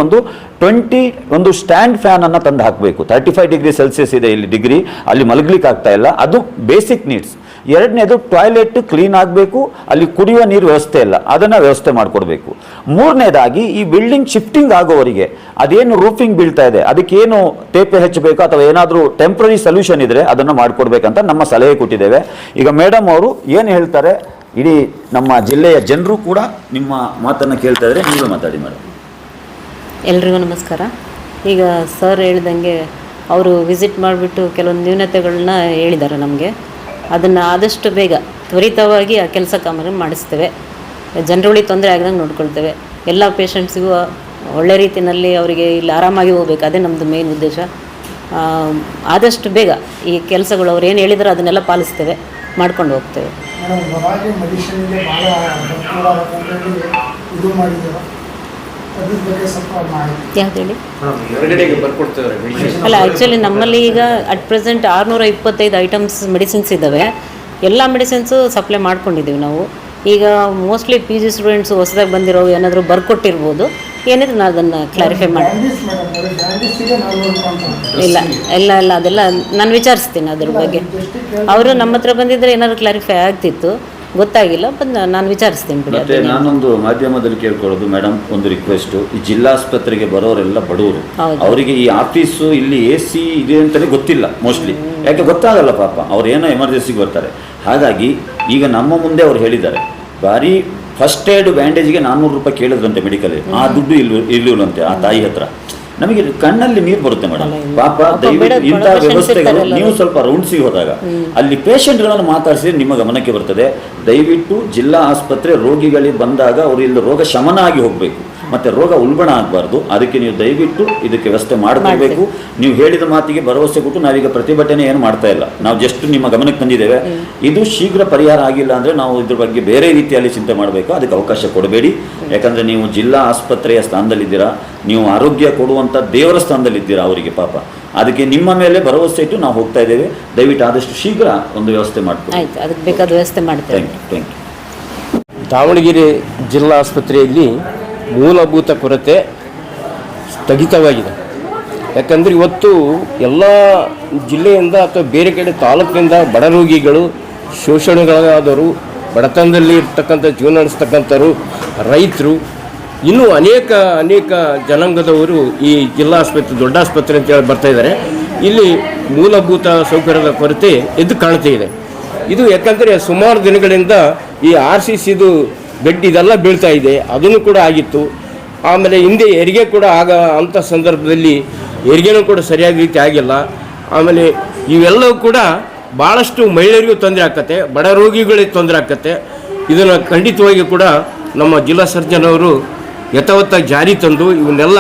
ಒಂದು ಸ್ಟ್ಯಾಂಡ್ ಫ್ಯಾನನ್ನು ತಂದು ಹಾಕಬೇಕು. 35 ಡಿಗ್ರಿ ಸೆಲ್ಸಿಯಸ್ ಇದೆ ಇಲ್ಲಿ ಡಿಗ್ರಿ, ಅಲ್ಲಿ ಮಲಗಲಿಕ್ಕೆ ಆಗ್ತಾ ಇಲ್ಲ, ಅದು ಬೇಸಿಕ್ ನೀಡ್ಸ್. ಎರಡನೇದು ಟಾಯ್ಲೆಟ್ ಕ್ಲೀನ್ ಆಗಬೇಕು, ಅಲ್ಲಿ ಕುಡಿಯುವ ನೀರು ವ್ಯವಸ್ಥೆ ಇಲ್ಲ, ಅದನ್ನು ವ್ಯವಸ್ಥೆ ಮಾಡಿಕೊಡ್ಬೇಕು. ಮೂರನೇದಾಗಿ ಈ ಬಿಲ್ಡಿಂಗ್ ಶಿಫ್ಟಿಂಗ್ ಆಗೋವರಿಗೆ ಅದೇನು ರೂಫಿಂಗ್ ಬೀಳ್ತಾ ಇದೆ ಅದಕ್ಕೇನು ತೇಪೆ ಹಚ್ಚಬೇಕು ಅಥವಾ ಏನಾದರೂ ಟೆಂಪ್ರರಿ ಸೊಲ್ಯೂಷನ್ ಇದ್ದರೆ ಅದನ್ನು ಮಾಡಿಕೊಡ್ಬೇಕಂತ ನಮ್ಮ ಸಲಹೆ ಕೊಟ್ಟಿದ್ದೇವೆ. ಈಗ ಮೇಡಮ್ ಅವರು ಏನು ಹೇಳ್ತಾರೆ, ಇಡೀ ನಮ್ಮ ಜಿಲ್ಲೆಯ ಜನರು ಕೂಡ ನಿಮ್ಮ ಮಾತನ್ನು ಕೇಳ್ತಾ ಇದ್ದಾರೆ, ನೀವೇ ಮಾತಾಡಿ ಮೇಡಮ್. ಎಲ್ರಿಗೂ ನಮಸ್ಕಾರ. ಈಗ ಸರ್ ಹೇಳ್ದಂಗೆ ಅವರು ವಿಸಿಟ್ ಮಾಡಿಬಿಟ್ಟು ಕೆಲವೊಂದು ನ್ಯೂನತೆಗಳನ್ನ ಹೇಳಿದ್ದಾರೆ ನಮಗೆ. ಅದನ್ನು ಆದಷ್ಟು ಬೇಗ ತ್ವರಿತವಾಗಿ ಆ ಕೆಲಸ ಕಾಮಗಾರಿ ಮಾಡಿಸ್ತೇವೆ. ಜನರುಗಳಿಗೆ ತೊಂದರೆ ಆಗದಂಗೆ ನೋಡ್ಕೊಳ್ತೇವೆ. ಎಲ್ಲ ಪೇಷಂಟ್ಸಿಗೂ ಒಳ್ಳೆ ರೀತಿಯಲ್ಲಿ ಅವರಿಗೆ ಇಲ್ಲಿ ಆರಾಮಾಗಿ ಹೋಗ್ಬೇಕು, ಅದೇ ನಮ್ಮದು ಮೇನ್ ಉದ್ದೇಶ. ಆದಷ್ಟು ಬೇಗ ಈ ಕೆಲಸಗಳು ಅವ್ರು ಏನು ಹೇಳಿದಾರೋ ಅದನ್ನೆಲ್ಲ ಪಾಲಿಸ್ತೇವೆ, ಮಾಡ್ಕೊಂಡು ಹೋಗ್ತೇವೆ. ಯಾವ್ದು ಹೇಳಿ? ಅಲ್ಲ, ಆ್ಯಕ್ಚುಲಿ ನಮ್ಮಲ್ಲಿ ಈಗ ಅಟ್ ಪ್ರೆಸೆಂಟ್ 625 ಐಟಮ್ಸ್ ಮೆಡಿಸಿನ್ಸ್ ಇದ್ದಾವೆ. ಎಲ್ಲ ಮೆಡಿಸಿನ್ಸು ಸಪ್ಲೈ ಮಾಡ್ಕೊಂಡಿದ್ದೀವಿ ನಾವು. ಈಗ ಮೋಸ್ಟ್ಲಿ PG ಸ್ಟೂಡೆಂಟ್ಸು ಹೊಸದಾಗಿ ಬಂದಿರೋ ಏನಾದರೂ ಬರ್ಕೊಟ್ಟಿರ್ಬೋದು, ಏನಿದ್ರು ನಾನು ಅದನ್ನು ಕ್ಲಾರಿಫೈ ಮಾಡಿ. ಇಲ್ಲ ಅದೆಲ್ಲ ನಾನು ವಿಚಾರಿಸ್ತೀನಿ ಅದ್ರ ಬಗ್ಗೆ. ಅವರು ನಮ್ಮ ಹತ್ರ ಬಂದಿದ್ದರೆ ಏನಾದರೂ ಕ್ಲಾರಿಫೈ ಆಗ್ತಿತ್ತು, ಗೊತ್ತಾಗಿಲ್ಲ, ನಾನು ವಿಚಾರಿಸ್ತೀನಿ ಬಿಡಿ. ಮತ್ತೆ ನಾನೊಂದು ಮಾಧ್ಯಮದಲ್ಲಿ ಕೇಳ್ಕೊಳ್ಳೋದು ಮೇಡಮ್, ಒಂದು ರಿಕ್ವೆಸ್ಟು, ಈ ಜಿಲ್ಲಾಸ್ಪತ್ರೆಗೆ ಬರೋರೆಲ್ಲ ಬಡವರು, ಅವರಿಗೆ ಈ ಆಫೀಸು ಇಲ್ಲಿ AC ಇದೆ ಅಂತಲೇ ಗೊತ್ತಿಲ್ಲ ಮೋಸ್ಟ್ಲಿ. ಯಾಕೆ ಗೊತ್ತಾಗಲ್ಲ ಪಾಪ, ಅವ್ರು ಏನೋ ಎಮರ್ಜೆನ್ಸಿಗೆ ಬರ್ತಾರೆ. ಹಾಗಾಗಿ ಈಗ ನಮ್ಮ ಮುಂದೆ ಅವ್ರು ಹೇಳಿದ್ದಾರೆ, ಭಾರಿ ಫಸ್ಟ್ ಏಡ್ ಬ್ಯಾಂಡೇಜ್ಗೆ 400 ರೂಪಾಯಿ ಕೇಳಿದ್ರಂತೆ ಮೆಡಿಕಲ್, ಆ ದುಡ್ಡು ಇಲ್ಲಿರುವಂತೆ ಆ ತಾಯಿ ಹತ್ರ. ನಮಗೆ ಕಣ್ಣಲ್ಲಿ ನೀರು ಬರುತ್ತೆ ಮೇಡಮ್. ಪಾಪ ದಯವಿಟ್ಟು ಇಂಥ ವ್ಯವಸ್ಥೆಗಳು ನೀವು ಸ್ವಲ್ಪ ರೌಂಡ್ಸಿಗೆ ಹೋದಾಗ ಅಲ್ಲಿ ಪೇಷಂಟ್ಗಳನ್ನು ಮಾತಾಡಿಸಿ ನಿಮ್ಮ ಗಮನಕ್ಕೆ ಬರ್ತದೆ. ದಯವಿಟ್ಟು ಜಿಲ್ಲಾ ಆಸ್ಪತ್ರೆ ರೋಗಿಗಳಿಗೆ ಬಂದಾಗ ಅವರು ಇಲ್ಲಿ ರೋಗ ಶಮನ ಆಗಿ ಹೋಗಬೇಕು, ಮತ್ತು ರೋಗ ಉಲ್ಬಣ ಆಗಬಾರ್ದು. ಅದಕ್ಕೆ ನೀವು ದಯವಿಟ್ಟು ಇದಕ್ಕೆ ವ್ಯವಸ್ಥೆ ಮಾಡಬೇಕು. ನೀವು ಹೇಳಿದ ಮಾತಿಗೆ ಭರವಸೆ ಕೊಟ್ಟು ನಾವೀಗ ಪ್ರತಿಭಟನೆ ಏನು ಮಾಡ್ತಾ ಇಲ್ಲ, ನಾವು ಜಸ್ಟ್ ನಿಮ್ಮ ಗಮನಕ್ಕೆ ತಂದಿದ್ದೇವೆ. ಇದು ಶೀಘ್ರ ಪರಿಹಾರ ಆಗಿಲ್ಲ ಅಂದರೆ ನಾವು ಇದ್ರ ಬಗ್ಗೆ ಬೇರೆ ರೀತಿಯಲ್ಲಿ ಚಿಂತೆ ಮಾಡಬೇಕು. ಅದಕ್ಕೆ ಅವಕಾಶ ಕೊಡಬೇಡಿ. ಯಾಕಂದರೆ ನೀವು ಜಿಲ್ಲಾ ಆಸ್ಪತ್ರೆಯ ಸ್ಥಾನದಲ್ಲಿದ್ದೀರಾ, ನೀವು ಆರೋಗ್ಯ ಕೊಡುವಂಥ ದೇವರ ಸ್ಥಾನದಲ್ಲಿದ್ದೀರಾ ಅವರಿಗೆ ಪಾಪ. ಅದಕ್ಕೆ ನಿಮ್ಮ ಮೇಲೆ ಭರವಸೆ ಇಟ್ಟು ನಾವು ಹೋಗ್ತಾ ಇದ್ದೇವೆ. ದಯವಿಟ್ಟು ಆದಷ್ಟು ಶೀಘ್ರ ಒಂದು ವ್ಯವಸ್ಥೆ ಮಾಡ್ತೀವಿ. ಆಯ್ತು, ಅದಕ್ಕೆ ಬೇಕಾದ ವ್ಯವಸ್ಥೆ ಮಾಡ್ತೇವೆ. Thank you. ದಾವಣಗೆರೆ ಜಿಲ್ಲಾ ಆಸ್ಪತ್ರೆಯಲ್ಲಿ ಮೂಲಭೂತ ಕೊರತೆ ಸ್ಥಗಿತವಾಗಿದೆ. ಯಾಕಂದರೆ ಇವತ್ತು ಎಲ್ಲ ಜಿಲ್ಲೆಯಿಂದ ಅಥವಾ ಬೇರೆ ಕಡೆ ತಾಲೂಕಿನಿಂದ ಬಡ ರೋಗಿಗಳು, ಶೋಷಣೆಗಳಾದವರು, ಬಡತನದಲ್ಲಿ ಇರ್ತಕ್ಕಂಥ ಜೀವನ ನಡೆಸ್ತಕ್ಕಂಥವ್ರು, ರೈತರು, ಇನ್ನೂ ಅನೇಕ ಜನಾಂಗದವರು ಈ ಜಿಲ್ಲಾ ಆಸ್ಪತ್ರೆ, ದೊಡ್ಡ ಆಸ್ಪತ್ರೆ ಅಂತೇಳಿ ಬರ್ತಾ ಇದ್ದಾರೆ. ಇಲ್ಲಿ ಮೂಲಭೂತ ಸೌಕರ್ಯದ ಕೊರತೆ ಎದ್ದು ಕಾಣ್ತಾ ಇದೆ. ಇದು ಯಾಕಂದರೆ ಸುಮಾರು ದಿನಗಳಿಂದ ಈ RCCದು ಬೆಡ್ ಇದೆಲ್ಲ ಬೀಳ್ತಾ ಇದೆ, ಅದನ್ನು ಕೂಡ ಆಗಿತ್ತು. ಆಮೇಲೆ ಹಿಂದೆ ಹೆರಿಗೆ ಕೂಡ ಅಂಥ ಸಂದರ್ಭದಲ್ಲಿ ಹೆರಿಗೆನೂ ಕೂಡ ಸರಿಯಾದ ರೀತಿ ಆಗಿಲ್ಲ. ಆಮೇಲೆ ಇವೆಲ್ಲವೂ ಕೂಡ ಭಾಳಷ್ಟು ಮಹಿಳೆಯರಿಗೂ ತೊಂದರೆ ಆಗ್ತತೆ, ಬಡ ರೋಗಿಗಳಿಗೆ ತೊಂದರೆ ಆಗ್ತತೆ. ಇದನ್ನು ಖಂಡಿತವಾಗಿ ಕೂಡ ನಮ್ಮ ಜಿಲ್ಲಾ ಸರ್ಜನ್ ಅವರು ಯಥಾವತ್ತಾಗಿ ಜಾರಿ ತಂದು ಇವನ್ನೆಲ್ಲ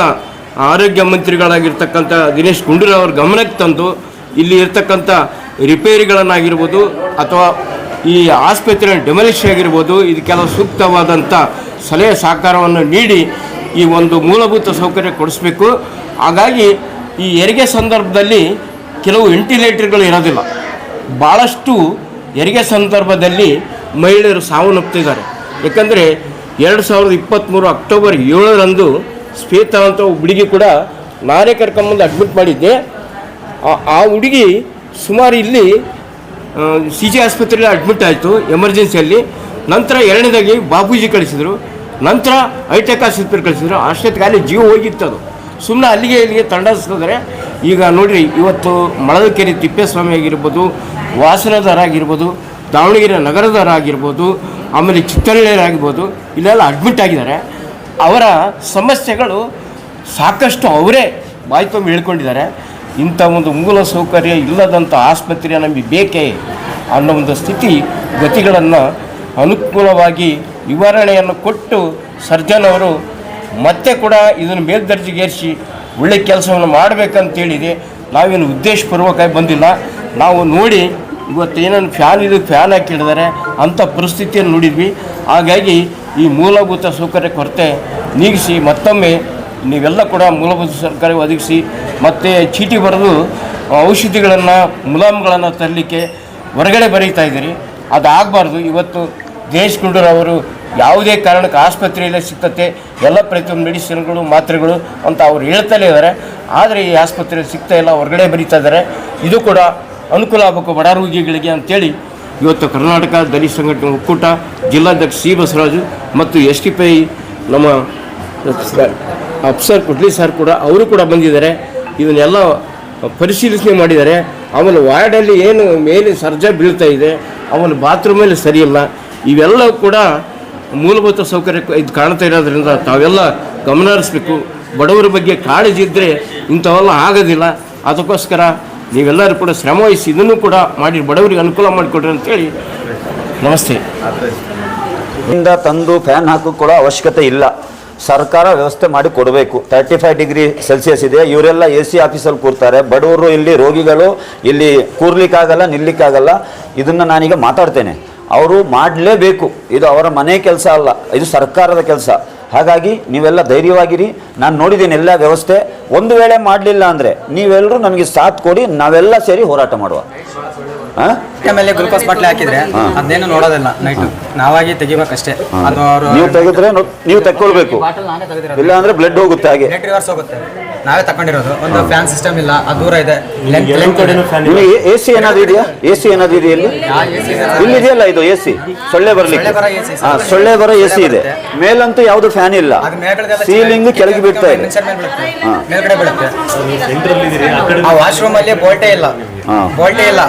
ಆರೋಗ್ಯ ಮಂತ್ರಿಗಳಾಗಿರ್ತಕ್ಕಂಥ ದಿನೇಶ್ ಗುಂಡೂರಾವ್ ಅವ್ರ ಗಮನಕ್ಕೆ ತಂದು ಇಲ್ಲಿ ಇರ್ತಕ್ಕಂಥ ರಿಪೇರಿಗಳನ್ನಾಗಿರ್ಬೋದು ಅಥವಾ ಈ ಆಸ್ಪತ್ರೆ ಡೆಮಾಲಿಷ್ ಆಗಿರ್ಬೋದು, ಇದಕ್ಕೆಲ್ಲ ಸೂಕ್ತವಾದಂಥ ಸಲಹೆ ಸಹಕಾರವನ್ನು ನೀಡಿ ಈ ಒಂದು ಮೂಲಭೂತ ಸೌಕರ್ಯ ಕೊಡಿಸ್ಬೇಕು. ಹಾಗಾಗಿ ಈ ಹೆರಿಗೆ ಸಂದರ್ಭದಲ್ಲಿ ಕೆಲವು ವೆಂಟಿಲೇಟರ್ಗಳು ಇರೋದಿಲ್ಲ. ಭಾಳಷ್ಟು ಹೆರಿಗೆ ಸಂದರ್ಭದಲ್ಲಿ ಮಹಿಳೆಯರು ಸಾವನ್ನಪ್ತಿದ್ದಾರೆ. ಯಾಕಂದರೆ 2023 ಅಕ್ಟೋಬರ್ 7ರಂದು ಶ್ವೇತಾ ಅಂತ ಹುಡುಗಿ ಕೂಡ ನಾನೇ ಕರ್ಕೊಂಬಂದು ಅಡ್ಮಿಟ್ ಮಾಡಿದ್ದೆ. ಆ ಹುಡುಗಿ ಸುಮಾರು ಇಲ್ಲಿ CG ಆಸ್ಪತ್ರೆಯಲ್ಲಿ ಅಡ್ಮಿಟ್ ಆಯಿತು ಎಮರ್ಜೆನ್ಸಿಯಲ್ಲಿ. ನಂತರ ಎರಡನೇದಾಗಿ ಬಾಪೂಜಿ ಕಳಿಸಿದರು, ನಂತರ ಹೈಟೆಕ್ ಆಸ್ಪತ್ರೆ ಕಳಿಸಿದ್ರು. ಅಷ್ಟೊತ್ತಿಗೆ ಅಲ್ಲಿ ಜೀವ ಹೋಗಿತ್ತದು. ಸುಮ್ಮನೆ ಅಲ್ಲಿಗೆ ಇಲ್ಲಿಗೆ ತಂಡಾಯಿಸಿದ್ರೆ ಈಗ ನೋಡಿರಿ, ಇವತ್ತು ಮಳದಕೆರೆ ತಿಪ್ಪೇಸ್ವಾಮಿ ಆಗಿರ್ಬೋದು, ವಾಸನದಾರ ಆಗಿರ್ಬೋದು, ದಾವಣಗೆರೆ ನಗರದಾರ ಆಗಿರ್ಬೋದು, ಆಮೇಲೆ ಚಿತ್ತಹಳ್ಳಿಯರಾಗಿರ್ಬೋದು, ಇಲ್ಲೆಲ್ಲ ಅಡ್ಮಿಟ್ ಆಗಿದ್ದಾರೆ. ಅವರ ಸಮಸ್ಯೆಗಳು ಸಾಕಷ್ಟು ಅವರೇ ಬಾಯಿ ತುಂಬ ಹೇಳ್ಕೊಂಡಿದ್ದಾರೆ. ಇಂಥ ಒಂದು ಮೂಲ ಸೌಕರ್ಯ ಇಲ್ಲದಂಥ ಆಸ್ಪತ್ರೆ ನಮಗೆ ಬೇಕೇ ಅನ್ನೋ ಒಂದು ಸ್ಥಿತಿ ಗತಿಗಳನ್ನು ಅನುಕೂಲವಾಗಿ ವಿವರಣೆಯನ್ನು ಕೊಟ್ಟು ಸರ್ಜನ್ ಅವರು ಮತ್ತೆ ಕೂಡ ಇದನ್ನು ಮೇಲ್ದರ್ಜೆಗೇರಿಸಿ ಒಳ್ಳೆ ಕೆಲಸವನ್ನು ಮಾಡಬೇಕಂತೇಳಿದೆ. ನಾವೇನು ಉದ್ದೇಶಪೂರ್ವಕವಾಗಿ ಬಂದಿಲ್ಲ. ನಾವು ನೋಡಿ ಇವತ್ತೇನೇನು ಫ್ಯಾನ್ ಹಾಕಿಡಿದ್ದಾರೆ ಅಂಥ ಪರಿಸ್ಥಿತಿಯನ್ನು ನೋಡಿದ್ವಿ. ಹಾಗಾಗಿ ಈ ಮೂಲಭೂತ ಸೌಕರ್ಯ ಕೊರತೆ ನೀಗಿಸಿ ಮತ್ತೊಮ್ಮೆ ನೀವೆಲ್ಲ ಕೂಡ ಮೂಲಭೂತ ಸೌಕರ್ಯ ಒದಗಿಸಿ ಮತ್ತು ಚೀಟಿ ಬರೆದು ಔಷಧಿಗಳನ್ನು ಮುಲಾಮ್ಗಳನ್ನು ತರಲಿಕ್ಕೆ ಹೊರಗಡೆ ಬರೀತಾ ಇದ್ದೀರಿ. ಅದಾಗಬಾರ್ದು. ಇವತ್ತು ದಿನೇಶ್ ಗುಂಡೂರಾವ್ ಅವರು ಯಾವುದೇ ಕಾರಣಕ್ಕೆ ಆಸ್ಪತ್ರೆಯಲ್ಲೇ ಸಿಗ್ತತೆ ಎಲ್ಲ ಪ್ರತಿಯೊಂದು ಮೆಡಿಸಿನ್ಗಳು ಮಾತ್ರೆಗಳು ಅಂತ ಅವ್ರು ಹೇಳ್ತಲೇ ಇದ್ದಾರೆ. ಆದರೆ ಈ ಆಸ್ಪತ್ರೆಯಲ್ಲಿ ಸಿಗ್ತಾ ಇಲ್ಲ, ಹೊರಗಡೆ ಬರೀತಾ ಇದ್ದಾರೆ. ಇದು ಕೂಡ ಅನುಕೂಲ ಆಗಬೇಕು ಬಡ ರೋಗಿಗಳಿಗೆ ಅಂತೇಳಿ ಇವತ್ತು ಕರ್ನಾಟಕ ದಲಿತ ಸಂಘಟನೆ ಒಕ್ಕೂಟ ಜಿಲ್ಲಾಧ್ಯಕ್ಷ ಸಿ ಬಸವರಾಜು ಮತ್ತು STPI ನಮ್ಮ ಅಫ್ಸರ್ ಕುಡ್ಲಿ ಸರ್ ಕೂಡ ಅವರು ಕೂಡ ಬಂದಿದ್ದಾರೆ. ಇದನ್ನೆಲ್ಲ ಪರಿಶೀಲನೆ ಮಾಡಿದ್ದಾರೆ. ಆಮೇಲೆ ವಾರ್ಡಲ್ಲಿ ಏನು ಮೇಲೆ ಸರ್ಜ ಬೀಳ್ತಾ ಇದೆ, ಆಮೇಲೆ ಬಾತ್ರೂಮಲ್ಲಿ ಸರಿಯಿಲ್ಲ. ಇವೆಲ್ಲವೂ ಕೂಡ ಮೂಲಭೂತ ಸೌಕರ್ಯ ಇದು ಕಾಣ್ತಾ ಇರೋದ್ರಿಂದ ತಾವೆಲ್ಲ ಗಮನ ಹರಿಸ್ಬೇಕು. ಬಡವರ ಬಗ್ಗೆ ಕಾಳಜಿ ಇದ್ದರೆ ಇಂಥವೆಲ್ಲ ಆಗೋದಿಲ್ಲ. ಅದಕ್ಕೋಸ್ಕರ ನೀವೆಲ್ಲರೂ ಕೂಡ ಶ್ರಮವಹಿಸಿ ಇದನ್ನು ಕೂಡ ಮಾಡಿ ಬಡವರಿಗೆ ಅನುಕೂಲ ಮಾಡಿಕೊಡ್ರಿ ಅಂತೇಳಿ ನಮಸ್ತೆ. ಇಂದ ತಂದು ಫ್ಯಾನ್ ಹಾಕೋಕ್ಕೆ ಕೂಡ ಅವಶ್ಯಕತೆ ಇಲ್ಲ. ಸರ್ಕಾರ ವ್ಯವಸ್ಥೆ ಮಾಡಿ ಕೊಡಬೇಕು. 35 ಡಿಗ್ರಿ ಸೆಲ್ಸಿಯಸ್ ಇದೆ. ಇವರೆಲ್ಲ AC ಆಫೀಸಲ್ಲಿ ಕೂರ್ತಾರೆ. ಬಡವರು ಇಲ್ಲಿ, ರೋಗಿಗಳು ಇಲ್ಲಿ ಕೂರ್ಲಿಕ್ಕಾಗಲ್ಲ, ನಿಲ್ಲಿಕ್ಕಾಗಲ್ಲ. ಇದನ್ನು ನಾನೀಗ ಮಾತಾಡ್ತೇನೆ. ಅವರು ಮಾಡಲೇಬೇಕು. ಇದು ಅವರ ಮನೆ ಕೆಲಸ ಅಲ್ಲ, ಇದು ಸರ್ಕಾರದ ಕೆಲಸ. ಹಾಗಾಗಿ ನೀವೆಲ್ಲ ಧೈರ್ಯವಾಗಿರಿ. ನಾನು ನೋಡಿದ್ದೀನಿ ಎಲ್ಲ ವ್ಯವಸ್ಥೆ. ಒಂದು ವೇಳೆ ಮಾಡಲಿಲ್ಲ ಅಂದರೆ ನೀವೆಲ್ಲರೂ ನನಗೆ ಸಾಥ್ ಕೊಡಿ, ನಾವೆಲ್ಲ ಸೇರಿ ಹೋರಾಟ ಮಾಡುವ. ಮೇಲೆ ಗ್ಲೂಕೋಸ್ ಬಾಟ್ಲಿ ಹಾಕಿದ್ರೆ ಅದೇನು ನೋಡೋದಿಲ್ಲ, ನೈಟ್ ನಾವಾಗಿ ತೆಗಿಬೇಕಷ್ಟೇ. ಅದು ಅವರು ನೀವು ತೆಗೆದ್ರೆ ನೀವು ತಕ್ಕೊಳ್ಬೇಕು, ಇಲ್ಲ ಅಂದ್ರೆ ಬ್ಲಡ್ ಹೋಗುತ್ತೆ. ಹಾಗೆ ರಿವರ್ಸ್ ಹೋಗುತ್ತೆ. ನಾವೇ ತಕೊಂಡಿರೋದು. ಒಂದು ಫ್ಯಾನ್ ಸಿಸ್ಟಮ್ ಇಲ್ಲ, ಅದು ದೂರ ಇದೆ. ನಿಮಗೆ AC ಏನಾದ್ರು ಇದೆಯಾ? AC ಏನಾದ್ರು ಇದೆಯಾ ಇಲ್ಲಿ ಇದೆಯಲ್ಲ, ಇದು AC ಸೊಳ್ಳೆ ಬರ್ಲಿಕ್ಕೆ. ಸೊಳ್ಳೆ ಬರೋ AC ಇದೆ. ಮೇಲಂತೂ ಯಾವ್ದು ಫ್ಯಾನ್ ಇಲ್ಲ, ಸೀಲಿಂಗ್ ಕೆಳಗೆ ಬಿಡ್ತಾ ಇದೆ, ಮೇಲ್ಗಡೆ ಬೀಳುತ್ತೆ. ಆ ವಾಶ್ರೂಮ್ ಅಲ್ಲಿ ಬೋಲ್ಟೇ ಇಲ್ಲ, ಬೋಲ್ಟೇ ಇಲ್ಲ.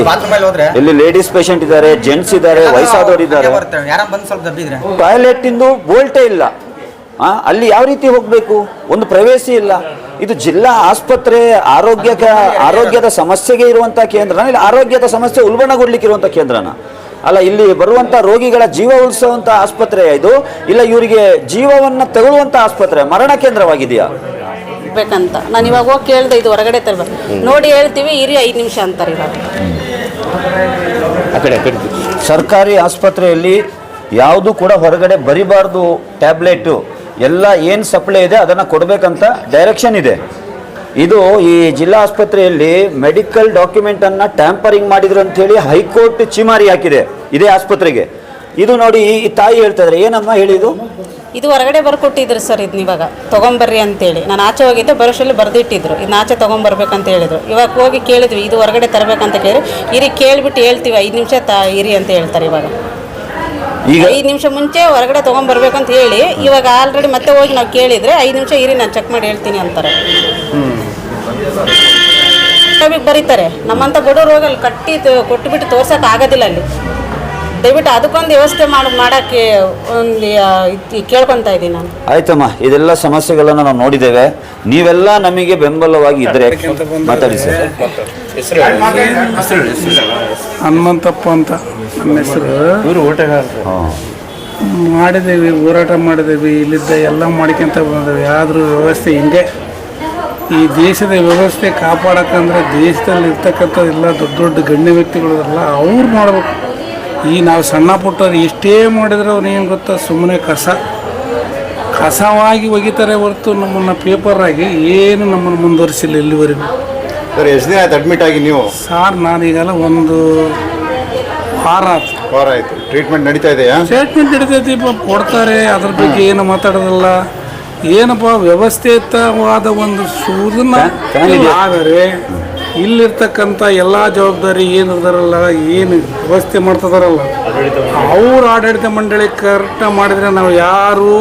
ಬಾತ್ರೂಮ್ ಅಲ್ಲಿ ಹೋದ್ರೆ ಇಲ್ಲಿ ಲೇಡೀಸ್ ಪೇಷಂಟ್ ಇದ್ದಾರೆ, ಜೆಂಟ್ಸ್ ಇದ್ದಾರೆ, ವಯಸ್ಸಾದವರು ಇದ್ದಾರೆ. ಯಾರ ಬಂದು ಸ್ವಲ್ಪ ದಬ್ಬಿದ್ರೆ ಟಾಯ್ಲೆಟ್ ಇಂದು ಬೋಲ್ಟೇ ಇಲ್ಲ. ಅಲ್ಲಿ ಯಾವ ರೀತಿ ಹೋಗಬೇಕು? ಒಂದು ಪ್ರವೇಶಿ ಇಲ್ಲ. ಇದು ಜಿಲ್ಲಾ ಆಸ್ಪತ್ರೆ ಆರೋಗ್ಯದ ಸಮಸ್ಯೆಗೆ ಇರುವಂತಹ ಕೇಂದ್ರನ, ಇಲ್ಲಿ ಆರೋಗ್ಯದ ಸಮಸ್ಯೆ ಉಲ್ಬಣಗೊಳ್ಳಿಕ್ಕೆ ಇರುವಂತಹ ಕೇಂದ್ರನ ಅಲ್ಲ. ಇಲ್ಲಿ ಬರುವಂತ ರೋಗಿಗಳ ಜೀವ ಉಳಿಸುವಂತ ಆಸ್ಪತ್ರೆ ಇದು, ಇಲ್ಲ ಇವರಿಗೆ ಜೀವವನ್ನ ತಗೊಳ್ಳುವಂತ ಆಸ್ಪತ್ರೆ, ಮರಣ ಕೇಂದ್ರವಾಗಿದೆಯಾ ಬೇಕಂತ ನಾನು ಇವಾಗ ಹೋಗಿ ಕೇಳಿದೆ. ಇದು ಹೊರಗಡೆ ತರಬೇಕು ನೋಡಿ ಹೇಳ್ತೀವಿ, ಇರಿ 5 ನಿಮಿಷ ಅಂತಾರೆ. ಇವಾಗ ಸರ್ಕಾರಿ ಆಸ್ಪತ್ರೆಯಲ್ಲಿ ಯಾವುದು ಕೂಡ ಹೊರಗಡೆ ಬರಿಬಾರ್ದು. ಟ್ಯಾಬ್ಲೆಟು ಎಲ್ಲ ಏನು ಸಪ್ಲೈ ಇದೆ ಅದನ್ನು ಕೊಡಬೇಕಂತ ಡೈರೆಕ್ಷನ್ ಇದೆ. ಇದು ಈ ಜಿಲ್ಲಾ ಆಸ್ಪತ್ರೆಯಲ್ಲಿ ಮೆಡಿಕಲ್ ಡಾಕ್ಯುಮೆಂಟನ್ನು ಟ್ಯಾಂಪರಿಂಗ್ ಮಾಡಿದ್ರು ಅಂಥೇಳಿ ಹೈಕೋರ್ಟ್ ಚಿಮಾರಿ ಹಾಕಿದೆ ಇದೇ ಆಸ್ಪತ್ರೆಗೆ. ಇದು ನೋಡಿ, ಈ ತಾಯಿ ಹೇಳ್ತಾ ಇದ್ದಾರೆ. ಏನಮ್ಮ ಹೇಳಿದ್ದು? ಇದು ಹೊರಗಡೆ ಬರ್ಕೊಟ್ಟಿದ್ರು ಸರ್. ಇದನ್ನ ಇವಾಗ ತೊಗೊಂಬರ್ರಿ ಅಂತೇಳಿ ನಾನು ಆಚೆ ಹೋಗಿದ್ದೆ, ಬರೋಷ್ಟರಲ್ಲಿ ಬರೆದಿಟ್ಟಿದ್ರು ಇದನ್ನ ಆಚೆ ತೊಗೊಂಬರ್ಬೇಕಂತ ಹೇಳಿದ್ರು. ಇವಾಗ ಹೋಗಿ ಕೇಳಿದ್ವಿ, ಇದು ಹೊರಗಡೆ ತರಬೇಕಂತ ಕೇಳಿ, ಇರಿ ಕೇಳಿಬಿಟ್ಟು ಹೇಳ್ತೀವಿ 5 ನಿಮಿಷ ಇರಿ ಅಂತ ಹೇಳ್ತಾರೆ. ಇವಾಗ ಈಗ 5 ನಿಮಿಷ ಮುಂಚೆ ಹೊರಗಡೆ ತೊಗೊಂಬರ್ಬೇಕಂತ ಹೇಳಿ, ಇವಾಗ ಆಲ್ರೆಡಿ ಮತ್ತೆ ಹೋಗಿ ನಾವು ಕೇಳಿದರೆ 5 ನಿಮಿಷ ಇರಿ ನಾನು ಚೆಕ್ ಮಾಡಿ ಹೇಳ್ತೀನಿ ಅಂತಾರೆ. ಬರೀತಾರೆ. ನಮ್ಮಂಥ ಬಡವ್ರು ಹೋಗಿ ಅಲ್ಲಿ ಕೊಟ್ಟುಬಿಟ್ಟು ತೋರ್ಸೋಕೆ ಆಗೋದಿಲ್ಲ. ಅಲ್ಲಿ ದಯವಿಟ್ಟು ಅದಕ್ಕೊಂದು ವ್ಯವಸ್ಥೆ ಮಾಡೋಕ್ಕೆ ಒಂದು ಕೇಳ್ಕೊತಾ ಇದ್ದೀನಿ ನಾನು. ಆಯ್ತಮ್ಮ, ಇದೆಲ್ಲ ಸಮಸ್ಯೆಗಳನ್ನು ನಾವು ನೋಡಿದ್ದೇವೆ. ನೀವೆಲ್ಲ ನಮಗೆ ಬೆಂಬಲವಾಗಿ ಇದ್ರೆ ಮಾತಾಡಿ ಸರ್. ಹನುಮಂತಪ್ಪ ಅಂತ ನಮ್ಮ ಹೆಸರು. ಹಾಂ, ಮಾಡಿದ್ದೇವೆ, ಹೋರಾಟ ಮಾಡಿದ್ದೇವೆ, ಇಲ್ಲಿದ್ದ ಎಲ್ಲ ಮಾಡ್ಕೊಂತ ಬಂದೇವೆ. ಆದರೂ ವ್ಯವಸ್ಥೆ ಹಿಂಗೆ. ಈ ದೇಶದ ವ್ಯವಸ್ಥೆ ಕಾಪಾಡೋಕ್ಕಂದ್ರೆ ದೇಶದಲ್ಲಿ ಇರ್ತಕ್ಕಂಥ ಎಲ್ಲ ದೊಡ್ಡ ದೊಡ್ಡ ಗಣ್ಯ ವ್ಯಕ್ತಿಗಳಲ್ಲ ಅವ್ರು ಮಾಡಬೇಕು. ಈ ನಾವು ಸಣ್ಣ ಪುಟ್ಟವ್ರು ಎಷ್ಟೇ ಮಾಡಿದ್ರೆ ಅವ್ರು ಏನು ಗೊತ್ತಾ, ಸುಮ್ಮನೆ ಕಸವಾಗಿ ಒಗಿತಾರೆ ಹೊರತು ನಮ್ಮನ್ನು ಪೇಪರಾಗಿ ಏನು ನಮ್ಮನ್ನು ಮುಂದುವರಿಸಿಲ್ಲ ಇಲ್ಲಿವರೆಗೂ. ಸರ್, ಎಷ್ಟು ದಿನ ಆಯ್ತು ಅಡ್ಮಿಟ್ ಆಗಿ ನೀವು? ಸಾರ್ ನಾನೀಗೆಲ್ಲ ಒಂದು ವಾರ ಆಯ್ತು. ಟ್ರೀಟ್ಮೆಂಟ್ ನಡೀತಾ ಇದೆಯಾ? ಸ್ಟೇಟ್ಮೆಂಟ್ ನಡೀತೈತಿ, ಕೊಡ್ತಾರೆ. ಅದ್ರ ಬಗ್ಗೆ ಏನು ಮಾತಾಡೋದಿಲ್ಲ. ಏನಪ್ಪ ವ್ಯವಸ್ಥಿತವಾದ ಒಂದು ಸೂದನ್ನ ಆದರೆ ಇಲ್ಲಿರ್ತಕ್ಕಂಥ ಎಲ್ಲ ಜವಾಬ್ದಾರಿ ಏನಿದಾರಲ್ಲ, ಏನು ವ್ಯವಸ್ಥೆ ಮಾಡ್ತಿದಾರಲ್ಲ, ಅವ್ರ ಆಡಳಿತ ಮಂಡಳಿ ಕರೆಕ್ಟಾಗಿ ಮಾಡಿದರೆ ನಾವು ಯಾರು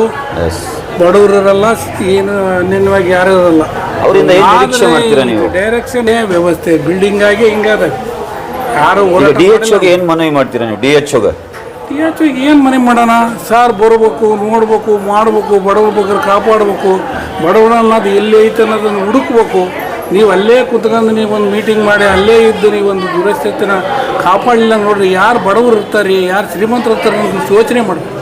ಬಡವರಿರಲ್ಲ, ಏನು ಅನ್ಯವಾಗಿ ಯಾರು ಇರಲ್ಲ. ಅವರಿಂದ ಏನು ನಿರೀಕ್ಷೆ ಮಾಡ್ತೀರಾ ನೀವು? ಡೈರೆಕ್ಷನ್ ವ್ಯವಸ್ಥೆ ಬಿಲ್ಡಿಂಗ್ ಆಗಿ ಹಿಂಗಾದ. ಯಾರು DHOಗೆ ಏನು ಮನವಿ ಮಾಡ್ತೀರಾ ನೀವು? DHOಗೆ ಏನು ಮನೆ ಮಾಡೋಣ ಸಾರ್? ಬರಬೇಕು, ನೋಡ್ಬೇಕು, ಮಾಡಬೇಕು, ಬಡವ್ರ ಬಗ್ಗೆ ಕಾಪಾಡಬೇಕು. ಬಡವರ ಅನ್ನೋದು ಎಲ್ಲಿ ಐತೆ ಅನ್ನೋದನ್ನು ಹುಡುಕ್ಬೇಕು. ನೀವು ಅಲ್ಲೇ ಕುತ್ಕೊಂಡು ನೀವು ಒಂದು ಮೀಟಿಂಗ್ ಮಾಡಿ ಅಲ್ಲೇ ಇದ್ದು ನೀವು ಒಂದು ದುರಸ್ಥಿತಿನ ಕಾಪಾಡಲಿಲ್ಲ ನೋಡ್ರಿ, ಯಾರು ಬಡವರು ಇರ್ತಾರೆ, ಯಾರು ಶ್ರೀಮಂತರು ಇರ್ತಾರೆ ಅನ್ನೋದು ಯೋಚನೆ ಮಾಡಬೇಕು.